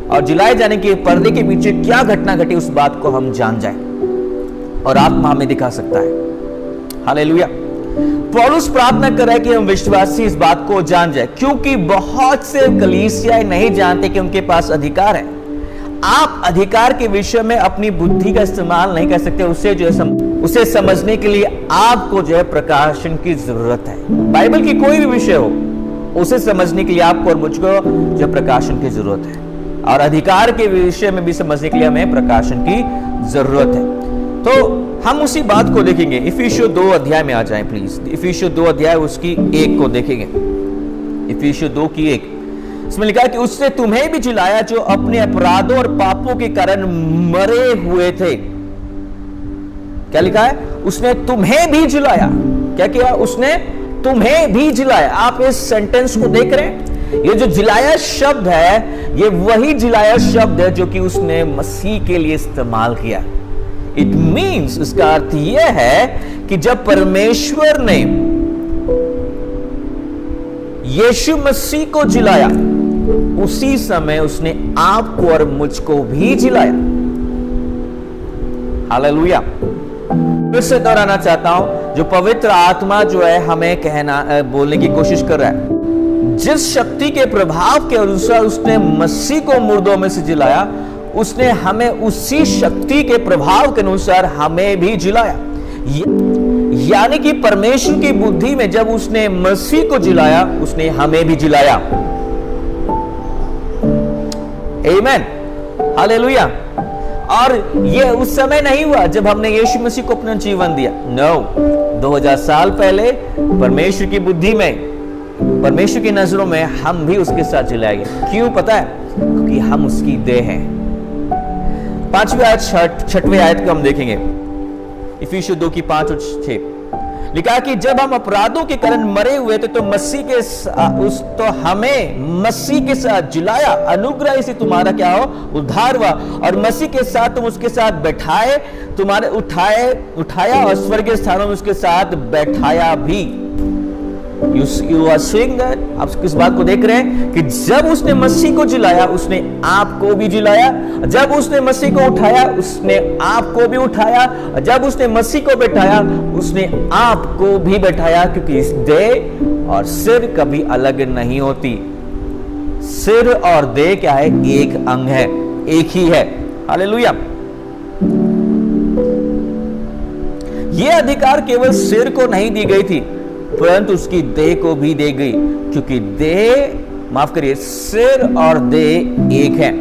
और जिलाए जाने के पर्दे के पीछे क्या घटना घटी उस बात को हम जान जाएं और आत्मा हमें दिखा सकता है। हालेलुया। पौलुस प्रार्थना कर रहा है कि हम विश्वासी इस बात को जान जाए, क्योंकि बहुत से कलीसियाएं नहीं जानते कि उनके पास अधिकार है। आप अधिकार के विषय में अपनी बुद्धि का इस्तेमाल नहीं कर सकते। उसे जो है उसे समझने के लिए आपको जो है प्रकाशन की जरूरत है। बाइबल की कोई भी विषय हो, उसे समझने के लिए आपको और मुझको जो प्रकाशन की जरूरत है, और अधिकार के विषय में भी समझने के लिए हमें प्रकाशन की जरूरत है। तो हम उसी बात को देखेंगे। इफिसियों 2 अध्याय में आ जाएं प्लीज। इफिसियों 2 अध्याय उसकी 1 को देखेंगे। इफिसियों 2 की 1, इसमें लिखा है कि उसने तुम्हें भी जिलाया जो अपने अपराधों और पापों के कारण मरे हुए थे। क्या लिखा है? उसने तुम्हें भी जिलाया। क्या किया? उसने तुम्हें भी जिलाया। आप इस सेंटेंस को देख रहे हैं? ये जो जिलाया शब्द है, ये वही जिलाया शब्द है जो कि उसने मसीह के लिए इस्तेमाल किया। इट मीन्स, इसका अर्थ यह है कि जब परमेश्वर ने यीशु मसीह को जिलाया, उसी समय उसने आपको और मुझको भी जिलाया। हालेलुया। फिर से दोहराना चाहता हूं, जो पवित्र आत्मा जो है हमें बोलने की कोशिश कर रहा है, जिस शक्ति के प्रभाव के अनुसार उसने मसीह को मुर्दों में से जिलाया, उसने हमें उसी शक्ति के प्रभाव के अनुसार हमें भी जिलाया। यानी कि परमेश्वर की बुद्धि में जब उसने मसीह को जिलाया, उसने हमें भी जिलाया। आमीन, हालेलुया। और ये उस समय नहीं हुआ जब हमने यीशु मसीह को अपना जीवन दिया। नो, 2000 साल पहले परमेश्वर की बुद्धि में, परमेश्वर की नजरों में हम भी उसके साथ जिलाए गए। क्यों पता है? क्योंकि हम उसकी देह हैं। 5वीं आयत 6वीं आयत को हम देखेंगे। इफिसियों 2 की 5 और 6 लिखा कि जब हम अपराधों के कारण मरे हुए थे तो हमें मसीह के साथ जिलाया। अनुग्रह से तुम्हारा क्या हो? उद्धार हुआ। और मसीह के साथ तुम उसके साथ बैठाए, तुम्हारे उठाया और स्वर्गीय स्थानों में उसके साथ बैठाया भी। You are seeing that? आप किस बात को देख रहे हैं कि जब उसने मसीह को जिलाया, उसने आपको भी जिलाया। जब उसने मसीह को उठाया, उसने आपको भी उठाया। जब उसने मसीह को बैठाया, उसने आपको भी बैठाया, क्योंकि इस देह और सिर कभी अलग नहीं होती। सिर और देह क्या है? एक अंग है, एक ही है। हालेलुया। यह अधिकार केवल सिर को नहीं दी गई थी, परंतु उसकी देह को भी दी गई, क्योंकि देह, माफ करिए, सिर और देह एक है।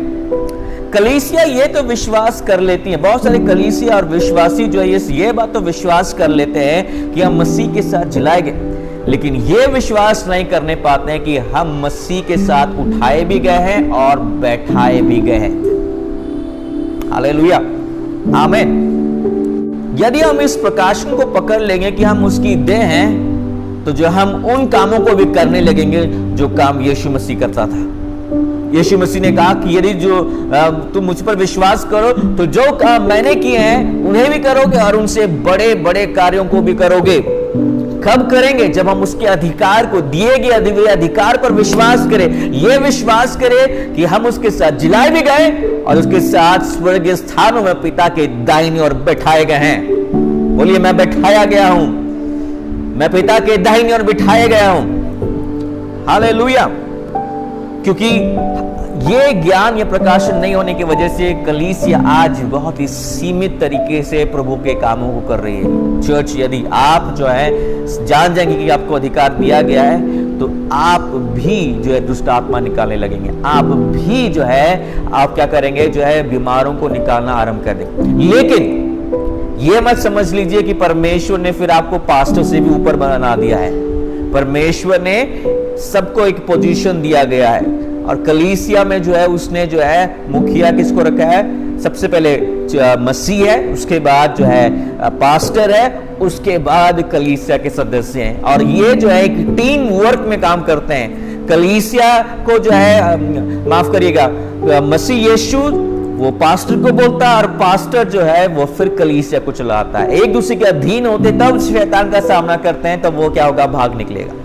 कलीसिया ये तो विश्वास कर लेती है, बहुत सारे कलीसिया और विश्वासी जो है ये बात तो विश्वास कर लेते हैं कि हम मसीह के साथ जिलाए गए, लेकिन ये विश्वास नहीं करने पाते हैं कि हम मसीह के साथ उठाए भी गए हैं और बैठाए भी गए हैं। हालेलुया, आमीन। यदि हम इस प्रकाशन को पकड़ लेंगे कि हम उसकी देह हैं, तो जो हम उन कामों को भी करने लगेंगे जो काम यीशु मसीह करता था। यीशु मसीह ने कहा कि यदि जो तुम मुझ पर विश्वास करो तो जो काम मैंने किए हैं उन्हें भी करोगे और उनसे बड़े बड़े कार्यों को भी करोगे। कब करेंगे? जब हम उसके अधिकार को, दिए गए अधिकार पर विश्वास करें। यह विश्वास करें कि हम उसके साथ जिलाए भी गए और उसके साथ स्वर्गीय स्थानों में पिता के दाहिनी ओर बैठाए गए हैं। बोलिए, मैं बैठाया गया हूं, मैं पिता के दाहिनी ओर बिठाया गया हूं। हालेलुया। क्योंकि ये ज्ञान, ये प्रकाशन नहीं होने की वजह से कलीसिया आज बहुत ही सीमित तरीके से प्रभु के कामों को कर रही है। चर्च, यदि आप जो है जान जाएंगे कि आपको अधिकार दिया गया है, तो आप भी जो है दुष्ट आत्मा निकालने लगेंगे। आप भी जो है, आप क्या करेंगे? जो है बीमारों को निकालना आरंभ कर देंगे। लेकिन ये मत समझ लीजिए कि परमेश्वर ने फिर आपको पास्टर से भी ऊपर बना दिया है। परमेश्वर ने सबको एक पोजीशन दिया गया है, और कलीसिया में जो है उसने जो है मुखिया किसको रखा है? सबसे पहले मसीह है, उसके बाद जो है पास्टर है, उसके बाद कलीसिया के सदस्य हैं, और ये जो है एक टीम वर्क में काम करते हैं। कलीसिया को जो है, माफ करिएगा, मसीह यीशु वो पास्टर को बोलता है, और पास्टर जो है वो फिर कलीसिया को चलाता है। एक दूसरे के अधीन होते तब शैतान का सामना करते हैं, तब वो क्या होगा? भाग निकलेगा,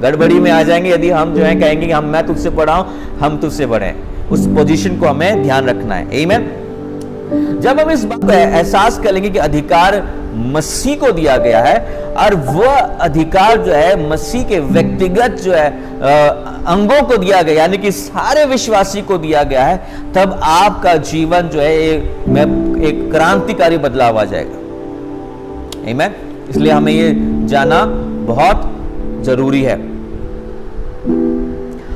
गड़बड़ी में आ जाएंगे। यदि हम जो है कहेंगे कि हम, मैं तुझसे बड़ा हूं, हम तुझसे बड़े हैं, उस पोजीशन को हमें ध्यान रखना है। आमीन। जब हम इस बात को एहसास करेंगे कि अधिकार मसीह को दिया गया है, और वह अधिकार जो है मसीह के व्यक्तिगत जो है अंगों को दिया गया, यानी कि सारे विश्वासी को दिया गया है, तब आपका जीवन जो है एक क्रांतिकारी बदलाव आ जाएगा। आमीन। इसलिए हमें ये जाना बहुत जरूरी है।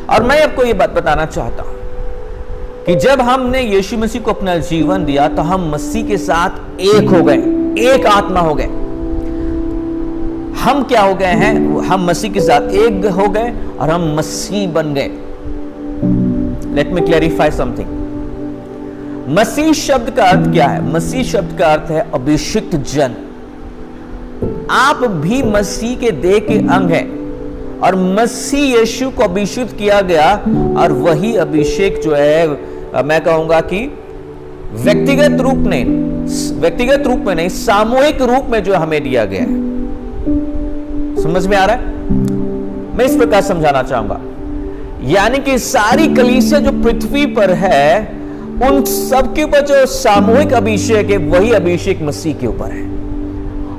और मैं आपको ये बात बताना चाहता हूं कि जब हमने यीशु मसीह को अपना जीवन दिया, तो हम मसीह के साथ एक हो गए, एक आत्मा हो गए। हम क्या हो गए हैं? हम मसीह के साथ एक हो गए और हम मसीह बन गए। Let me clarify something. मसीह शब्द का अर्थ क्या है? मसीह शब्द का अर्थ है अभिषिक्त जन। आप भी मसीह के देह के अंग हैं, और मसीह यीशु को अभिषिक्त किया गया, और वही अभिषेक जो है मैं कहूंगा कि व्यक्तिगत रूप में नहीं, सामूहिक रूप में जो हमें दिया गया है। समझ में आ रहा है? मैं इस प्रकार समझाना चाहूंगा, यानी कि सारी कलीसिया जो पृथ्वी पर है, उन सब के ऊपर जो सामूहिक अभिषेक है, वही अभिषेक मसीह के ऊपर है।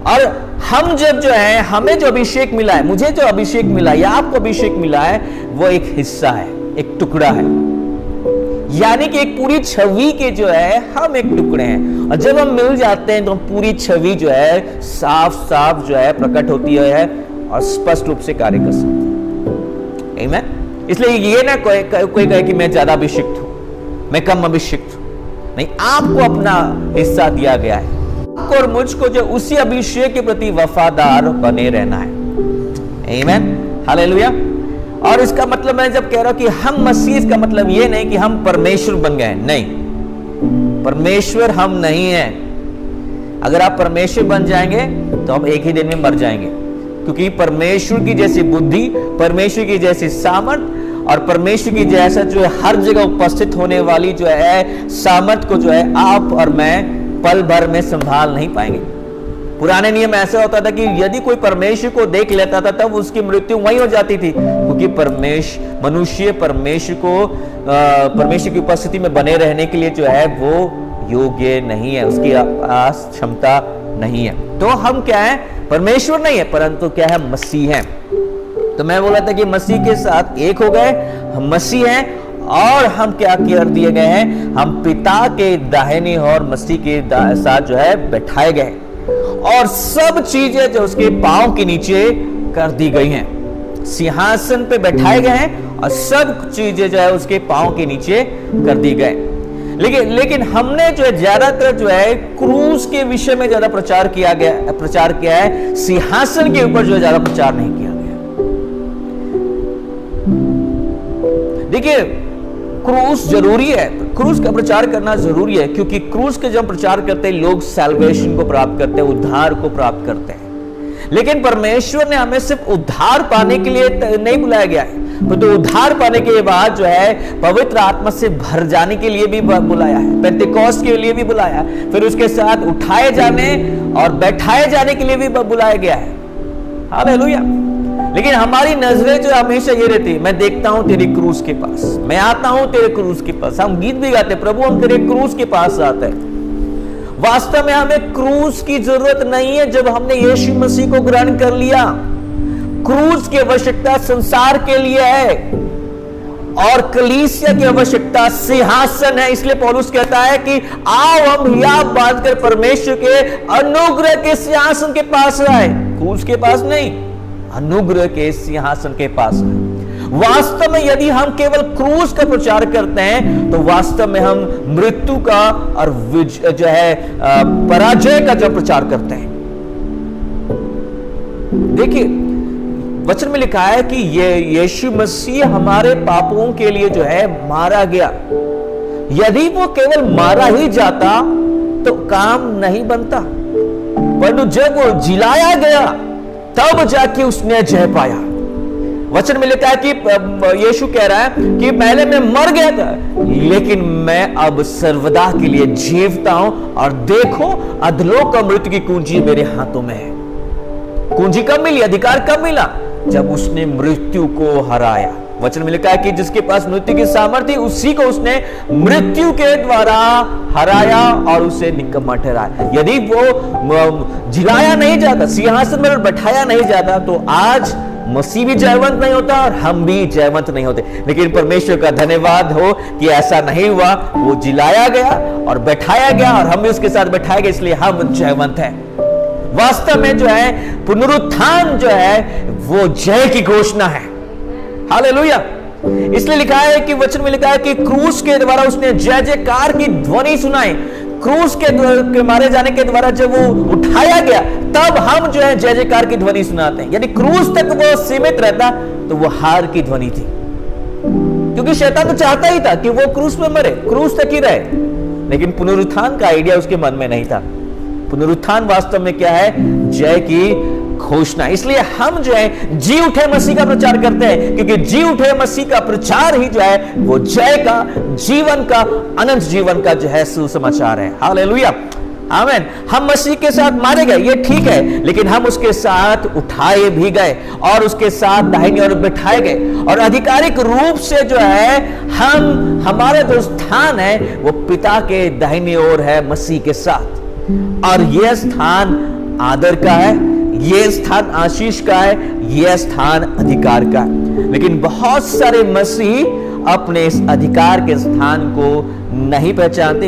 और हम जब जो है, हमें जो अभिषेक मिला है, मुझे जो अभिषेक मिला है या आपको अभिषेक मिला है, वो एक हिस्सा है, एक टुकड़ा है। यानी कि एक पूरी छवि के जो है हम एक टुकड़े हैं, और जब हम मिल जाते हैं तो पूरी छवि जो है साफ साफ जो है प्रकट होती है और स्पष्ट रूप से कार्य कर सकती है। आमीन। इसलिए ये ना कोई कहे कि मैं ज्यादा अभिषिक्त हूं, मैं कम अभिषिक्त हूं, नहीं, आपको अपना हिस्सा दिया गया है। आपको और मुझको जो उसी अभिषेक के प्रति वफादार बने रहना है। आमीन, हालेलुया। और इसका मतलब मैं जब कह रहा हूं कि हम मसीह, इसका मतलब ये नहीं कि हम परमेश्वर बन गए, नहीं, परमेश्वर हम नहीं हैं। अगर आप परमेश्वर बन जाएंगे तो हम एक ही दिन में मर जाएंगे, क्योंकि परमेश्वर की जैसी बुद्धि, परमेश्वर की जैसी सामर्थ और परमेश्वर की जैसा जो है हर जगह उपस्थित होने वाली जो है सामर्थ को जो है आप और मैं पल भर में संभाल नहीं पाएंगे। पुराने नियम ऐसा होता था कि यदि कोई परमेश्वर को देख लेता था तब उसकी मृत्यु वहीं हो जाती थी, क्योंकि मनुष्य परमेश्वर की उपस्थिति में बने रहने के लिए जो है वो योग्य नहीं है, उसकी पास क्षमता नहीं है। तो हम क्या है, परमेश्वर नहीं है परंतु क्या है, मसीह है। तो मैं बोला था कि मसीह के साथ एक हो गए, हम मसीह हैं और हम क्या कर दिए गए हैं, हम पिता के दाहिनी और मसीह के साथ जो है बैठाए गए और सब चीजें जो उसके पांव के नीचे कर दी गई हैं, सिंहासन पे बैठाए गए हैं और सब चीजें जो है उसके पांव के नीचे कर दी गए। लेकिन हमने जो है ज्यादातर जो है क्रूस के विषय में ज्यादा प्रचार किया है, सिंहासन के ऊपर जो है ज्यादा प्रचार नहीं किया गया। देखिए क्रूस जरूरी है, क्रूस का प्रचार करना जरूरी है, क्योंकि क्रूस के जब प्रचार करते हैं लोग सैल्वेशन को प्राप्त करते हैं, उद्धार को प्राप्त करते हैं। लेकिन परमेश्वर ने हमें सिर्फ उद्धार पाने के लिए नहीं बुलाया गया है, तो उद्धार पाने के बाद जो है पवित्र आत्मा से भर जाने के लिए भी बुलाया है, पेंटेकोस्ट के लिए भी बुलाया है, फिर उसके साथ उठाए जाने और बैठाए जाने के लिए भी बुलाया गया है। हालेलुया। लेकिन हमारी नजरें जो हमेशा ये रहती है, मैं देखता हूं तेरी क्रूस के पास, मैं आता हूं तेरे क्रूस के पास। हम गीत भी गाते, प्रभु हम तेरे क्रूस के पास आते हैं। वास्तव में हमें क्रूस की जरूरत नहीं है। जब हमने यीशु मसीह को ग्रहण कर लिया, क्रूस की आवश्यकता संसार के लिए है और कलीसिया की आवश्यकता सिंहासन है। इसलिए पौलुस कहता है कि आओ हम हियाव बांधकर परमेश्वर के अनुग्रह के सिंहासन के पास आए, क्रूस के पास नहीं, अनुग्रह के सिंहासन के पास आए। वास्तव में यदि हम केवल क्रूस का प्रचार करते हैं तो वास्तव में हम मृत्यु का और जो है पराजय का जो प्रचार करते हैं। देखिए वचन में लिखा है कि ये यीशु मसीह हमारे पापों के लिए जो है मारा गया। यदि वो केवल मारा ही जाता तो काम नहीं बनता, परंतु जब वो जिलाया गया तब जाके उसने जय पाया। वचन में लिखा है कि यीशु कह रहा है कि पहले मैं मर गया था लेकिन मैं अब सर्वदा के लिए जीवता हूं, और देखो अधलोक का मृत्यु की कुंजी मेरे हाथों में है। कुंजी कब मिली, अधिकार कब मिला, जब उसने मृत्यु को हराया। वचन में लिखा है कि जिसके पास मृत्यु की सामर्थ्य उसी को उसने मृत्यु के द्वारा हराया और उसे निकम्मा ठहराया। यदि वो जिलाया नहीं जाता, सिंहासन में बैठाया नहीं जाता, तो आज मसीह भी जयवंत नहीं होता और हम भी जयवंत नहीं होते। लेकिन परमेश्वर का धन्यवाद हो कि ऐसा नहीं हुआ, वो जिलाया गया और बैठाया गया और हम भी उसके साथ बैठाए गए, इसलिए हम जयवंत हैं। वास्तव में जो है पुनरुत्थान जो है वो जय की घोषणा है। हालेलुया। इसलिए लिखा है कि वचन में लिखा है कि क्रूस के द्वारा उसने जय जयकार की ध्वनि सुनाई। क्रूस के मारे जाने के द्वारा जब वो उठाया गया तब हम जो है जय जयकार की ध्वनि सुनाते हैं। यदि क्रूस तक वो सीमित रहता तो वो हार की ध्वनि थी, क्योंकि शैतान तो चाहता ही था कि वो क्रूस में मरे, क्रूस तक ही रहे, लेकिन पुनरुत्थान का आइडिया उसके मन में नहीं था। पुनरुत्थान वास्तव में क्या है, जय की घोषणा। इसलिए हम जो है जी उठे मसीह का प्रचार करते हैं, क्योंकि जी उठे मसीह का प्रचार ही जो है वो जय का, जीवन का, अनंत जीवन का जो है सुसमाचार है। हालेलुया, आमीन। हम मसीह के साथ मारे गए, ये ठीक है, लेकिन हम उसके साथ उठाए भी गए और उसके साथ दाहिनी ओर बिठाए गए, और आधिकारिक रूप से जो है हमारा जो स्थान है वो पिता के दाहिनी ओर है मसीह के साथ, और यह स्थान आदर का है, यह स्थान आशीष का है, यह स्थान अधिकार का है। लेकिन बहुत सारे मसीह अपने इस अधिकार के स्थान को नहीं पहचानते,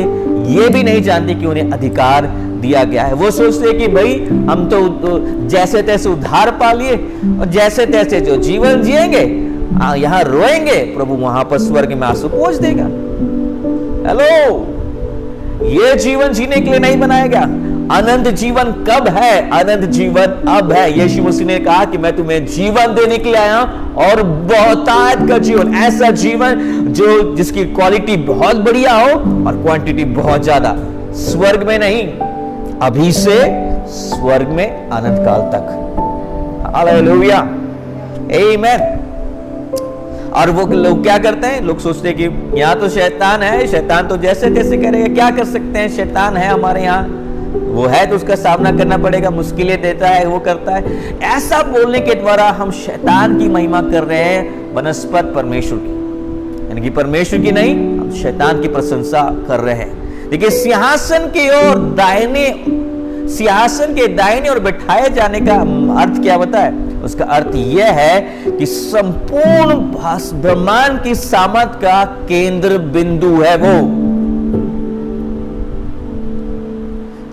ये भी नहीं जानते कि उन्हें अधिकार दिया गया है। वो सोचते हैं कि भाई हम तो जैसे तैसे उद्धार पा लिए और जैसे तैसे जो जीवन जिएंगे, यहां रोएंगे, प्रभु वहां पर स्वर्ग में आंसू पोंछ देगा। हेलो, ये जीवन जीने के लिए नहीं बनाया गया। अनंत जीवन कब है? अनंत जीवन अब है। यीशु मसीह ने कहा कि मैं तुम्हें जीवन देने के लिए आया हूं, और बहुतायत का जीवन, ऐसा जीवन जो जिसकी क्वालिटी बहुत बढ़िया हो और क्वांटिटी बहुत ज्यादा। स्वर्ग में नहीं, अभी से स्वर्ग में अनंत काल तक। हालेलुया, आमीन। और वो लोग क्या करते हैं, लोग सोचते हैं कि यहाँ तो शैतान है, शैतान तो जैसे तैसे करेगा, क्या कर सकते हैं, शैतान है हमारे यहाँ, वो है तो उसका सामना करना पड़ेगा, मुश्किलें देता है, वो करता है। ऐसा बोलने के द्वारा हम शैतान की महिमा कर रहे हैं बनस्पत परमेश्वर की, यानी कि परमेश्वर की नहीं, हम शैतान की प्रशंसा कर रहे हैं। देखिए सिंहासन के दाहिने और बैठाए जाने का अर्थ क्या होता है? उसका अर्थ यह है कि संपूर्ण ब्रह्मांड की सामर्थ का केंद्र बिंदु है वो।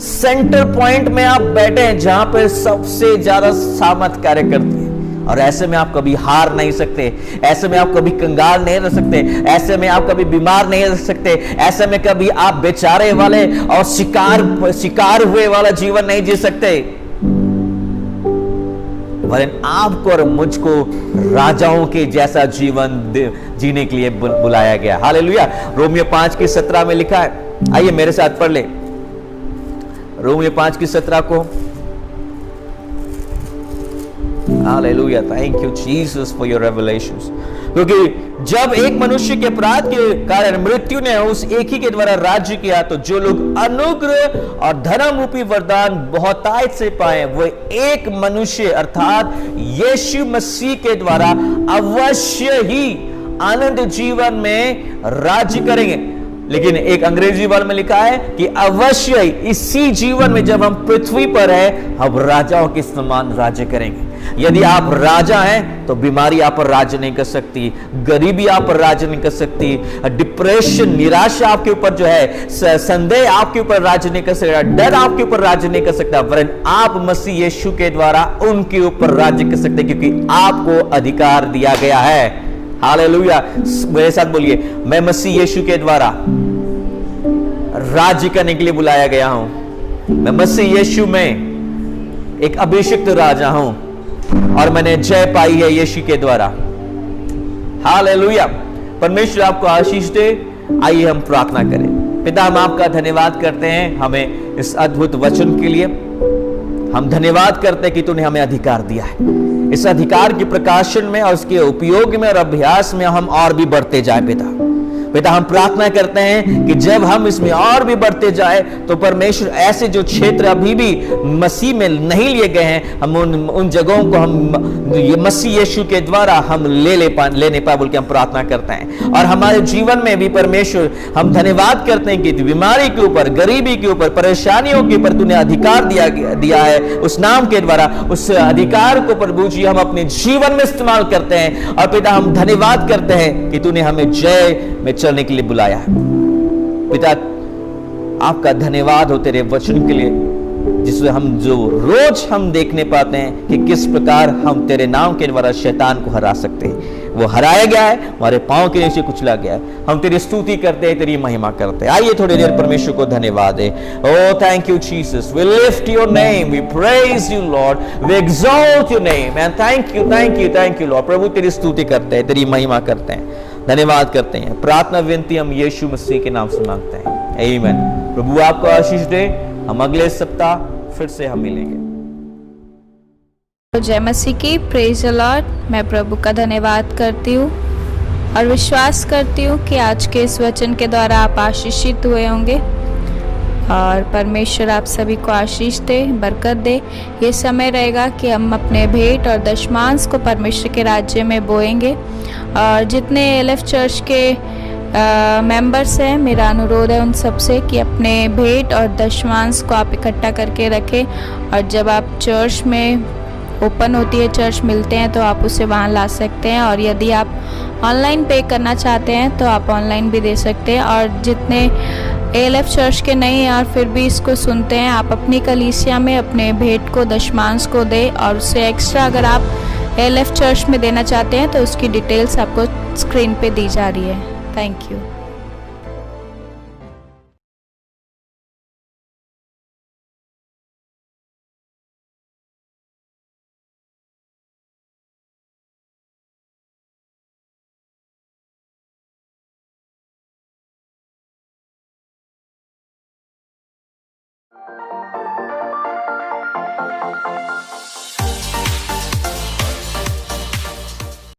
सेंटर पॉइंट में आप बैठे हैं जहां पर सबसे ज्यादा सामर्थ कार्य करती है, और ऐसे में आप कभी हार नहीं सकते, ऐसे में आप कभी कंगाल नहीं रह सकते, ऐसे में आप कभी बीमार नहीं रह सकते, ऐसे में कभी आप बेचारे वाले और शिकार हुए वाला जीवन नहीं जी सकते, वरन आपको और मुझको राजाओं के जैसा जीवन जीने के लिए बुलाया गया। हालेलुया। रोमियो 5:17 में लिखा है, आइए मेरे साथ पढ़ ले रोमियो 5:17 को। Hallelujah, thank you Jesus for your revelations. क्योंकि जब एक मनुष्य के अपराध के कारण मृत्यु ने उस एक ही के द्वारा राज्य किया, तो जो लोग अनुग्रह और धर्म रूपी वरदान बहुतायत से पाए, वो एक मनुष्य अर्थात यीशु मसीह के द्वारा अवश्य ही आनंद जीवन में राज्य करेंगे। लेकिन एक अंग्रेजी वर्ड में लिखा है कि अवश्य इसी जीवन में जब हम पृथ्वी पर है, हम राजाओं के समान राज्य करेंगे। यदि आप राजा हैं तो बीमारी आप पर राज्य नहीं कर सकती, गरीबी आप पर राज्य नहीं कर सकती, डिप्रेशन, निराशा आपके ऊपर जो है, संदेह आपके ऊपर राज्य नहीं कर सकता, डर आपके ऊपर राज्य नहीं कर सकता, वरन आप मसीह यीशु के द्वारा उनके ऊपर राज्य कर सकते, क्योंकि आपको अधिकार दिया गया है। हालेलुया। मेरे साथ बोलिए, मैं मसीह यीशु के द्वारा राज्य करने के लिए बुलाया गया हूं। मैं मसीह यीशु में एक अभिषिक्त राजा हूं और मैंने जय पाई है यीशु के द्वारा। हालेलुया। परमेश्वर आपको आशीष दे। आइए हम प्रार्थना करें। पिता, हम आपका धन्यवाद करते हैं हमें इस अद्भुत वचन के लिए। हम धन्यवाद करते हैं कि तूने हमें अधिकार दिया है। इस अधिकार के प्रकाशन में और उसके उपयोग में और अभ्यास में हम और भी बढ़ते जाए। पिता, हम प्रार्थना करते हैं कि जब हम इसमें और भी बढ़ते जाए, तो परमेश्वर ऐसे जो क्षेत्र अभी भी मसीह में नहीं लिए गए हैं, हम उन जगहों को हम मसीह यीशु के द्वारा हम लेने पाए बोल के हम प्रार्थना करते हैं। और हमारे जीवन में भी परमेश्वर हम धन्यवाद करते हैं कि बीमारी के ऊपर, गरीबी के ऊपर, परेशानियों के ऊपर तूने अधिकार दिया है। उस नाम के द्वारा उस अधिकार को प्रभु जी हम अपने जीवन में इस्तेमाल करते हैं। और पिता, हम धन्यवाद करते हैं कि तूने हमें जय में चलने के लिए बुलाया है। पिता, आपका धन्यवाद हो तेरे वचन के लिए, जिसमें हम जो रोज हम देखने पाते हैं कि किस प्रकार हम तेरे नाम के द्वारा शैतान को हरा सकते हैं। वो हराया गया है, हमारे पांव के नीचे कुचला गया है। हम तेरी स्तुति करते हैं, तेरी महिमा करते हैं। आइए थोड़ी देर परमेश्वर को धन्यवाद दे। Oh thank you Jesus, we lift your name, we praise you Lord, we exalt your name and thank you Lord. प्रभु तेरी स्तुति करते हैं, तेरी महिमा करते हैं, धन्यवाद करते हैं। प्रार्थना विनती हम यीशु मसीह के नाम से मांगते हैं, आमीन। प्रभु आपको आशीष दे। हम अगले सप्ताह फिर से हम मिलेंगे। जय मसीह की, प्रेज द लॉर्ड। मैं प्रभु का धन्यवाद करती हूँ और विश्वास करती हूँ कि आज के इस वचन के द्वारा आप आशीषित हुए होंगे और परमेश्वर आप सभी को आशीष दे, बरकत दे। ये समय रहेगा कि हम अपने भेंट और दशमांश को परमेश्वर के राज्य में बोएंगे। और जितने एलएफ चर्च के मेंबर्स हैं, मेरा अनुरोध है उन सबसे कि अपने भेंट और दशमांश को आप इकट्ठा करके रखें, और जब आप चर्च में ओपन होती है, चर्च मिलते हैं, तो आप उसे वहाँ ला सकते हैं। और यदि आप ऑनलाइन पे करना चाहते हैं तो आप ऑनलाइन भी दे सकते हैं। और जितने एलएफ चर्च के नहीं हैं और फिर भी इसको सुनते हैं, आप अपनी कलीसिया में अपने भेंट को, दशमांश को दें। और उससे एक्स्ट्रा अगर आप एलएफ चर्च में देना चाहते हैं तो उसकी डिटेल्स आपको स्क्रीन पे दी जा रही है। Thank you.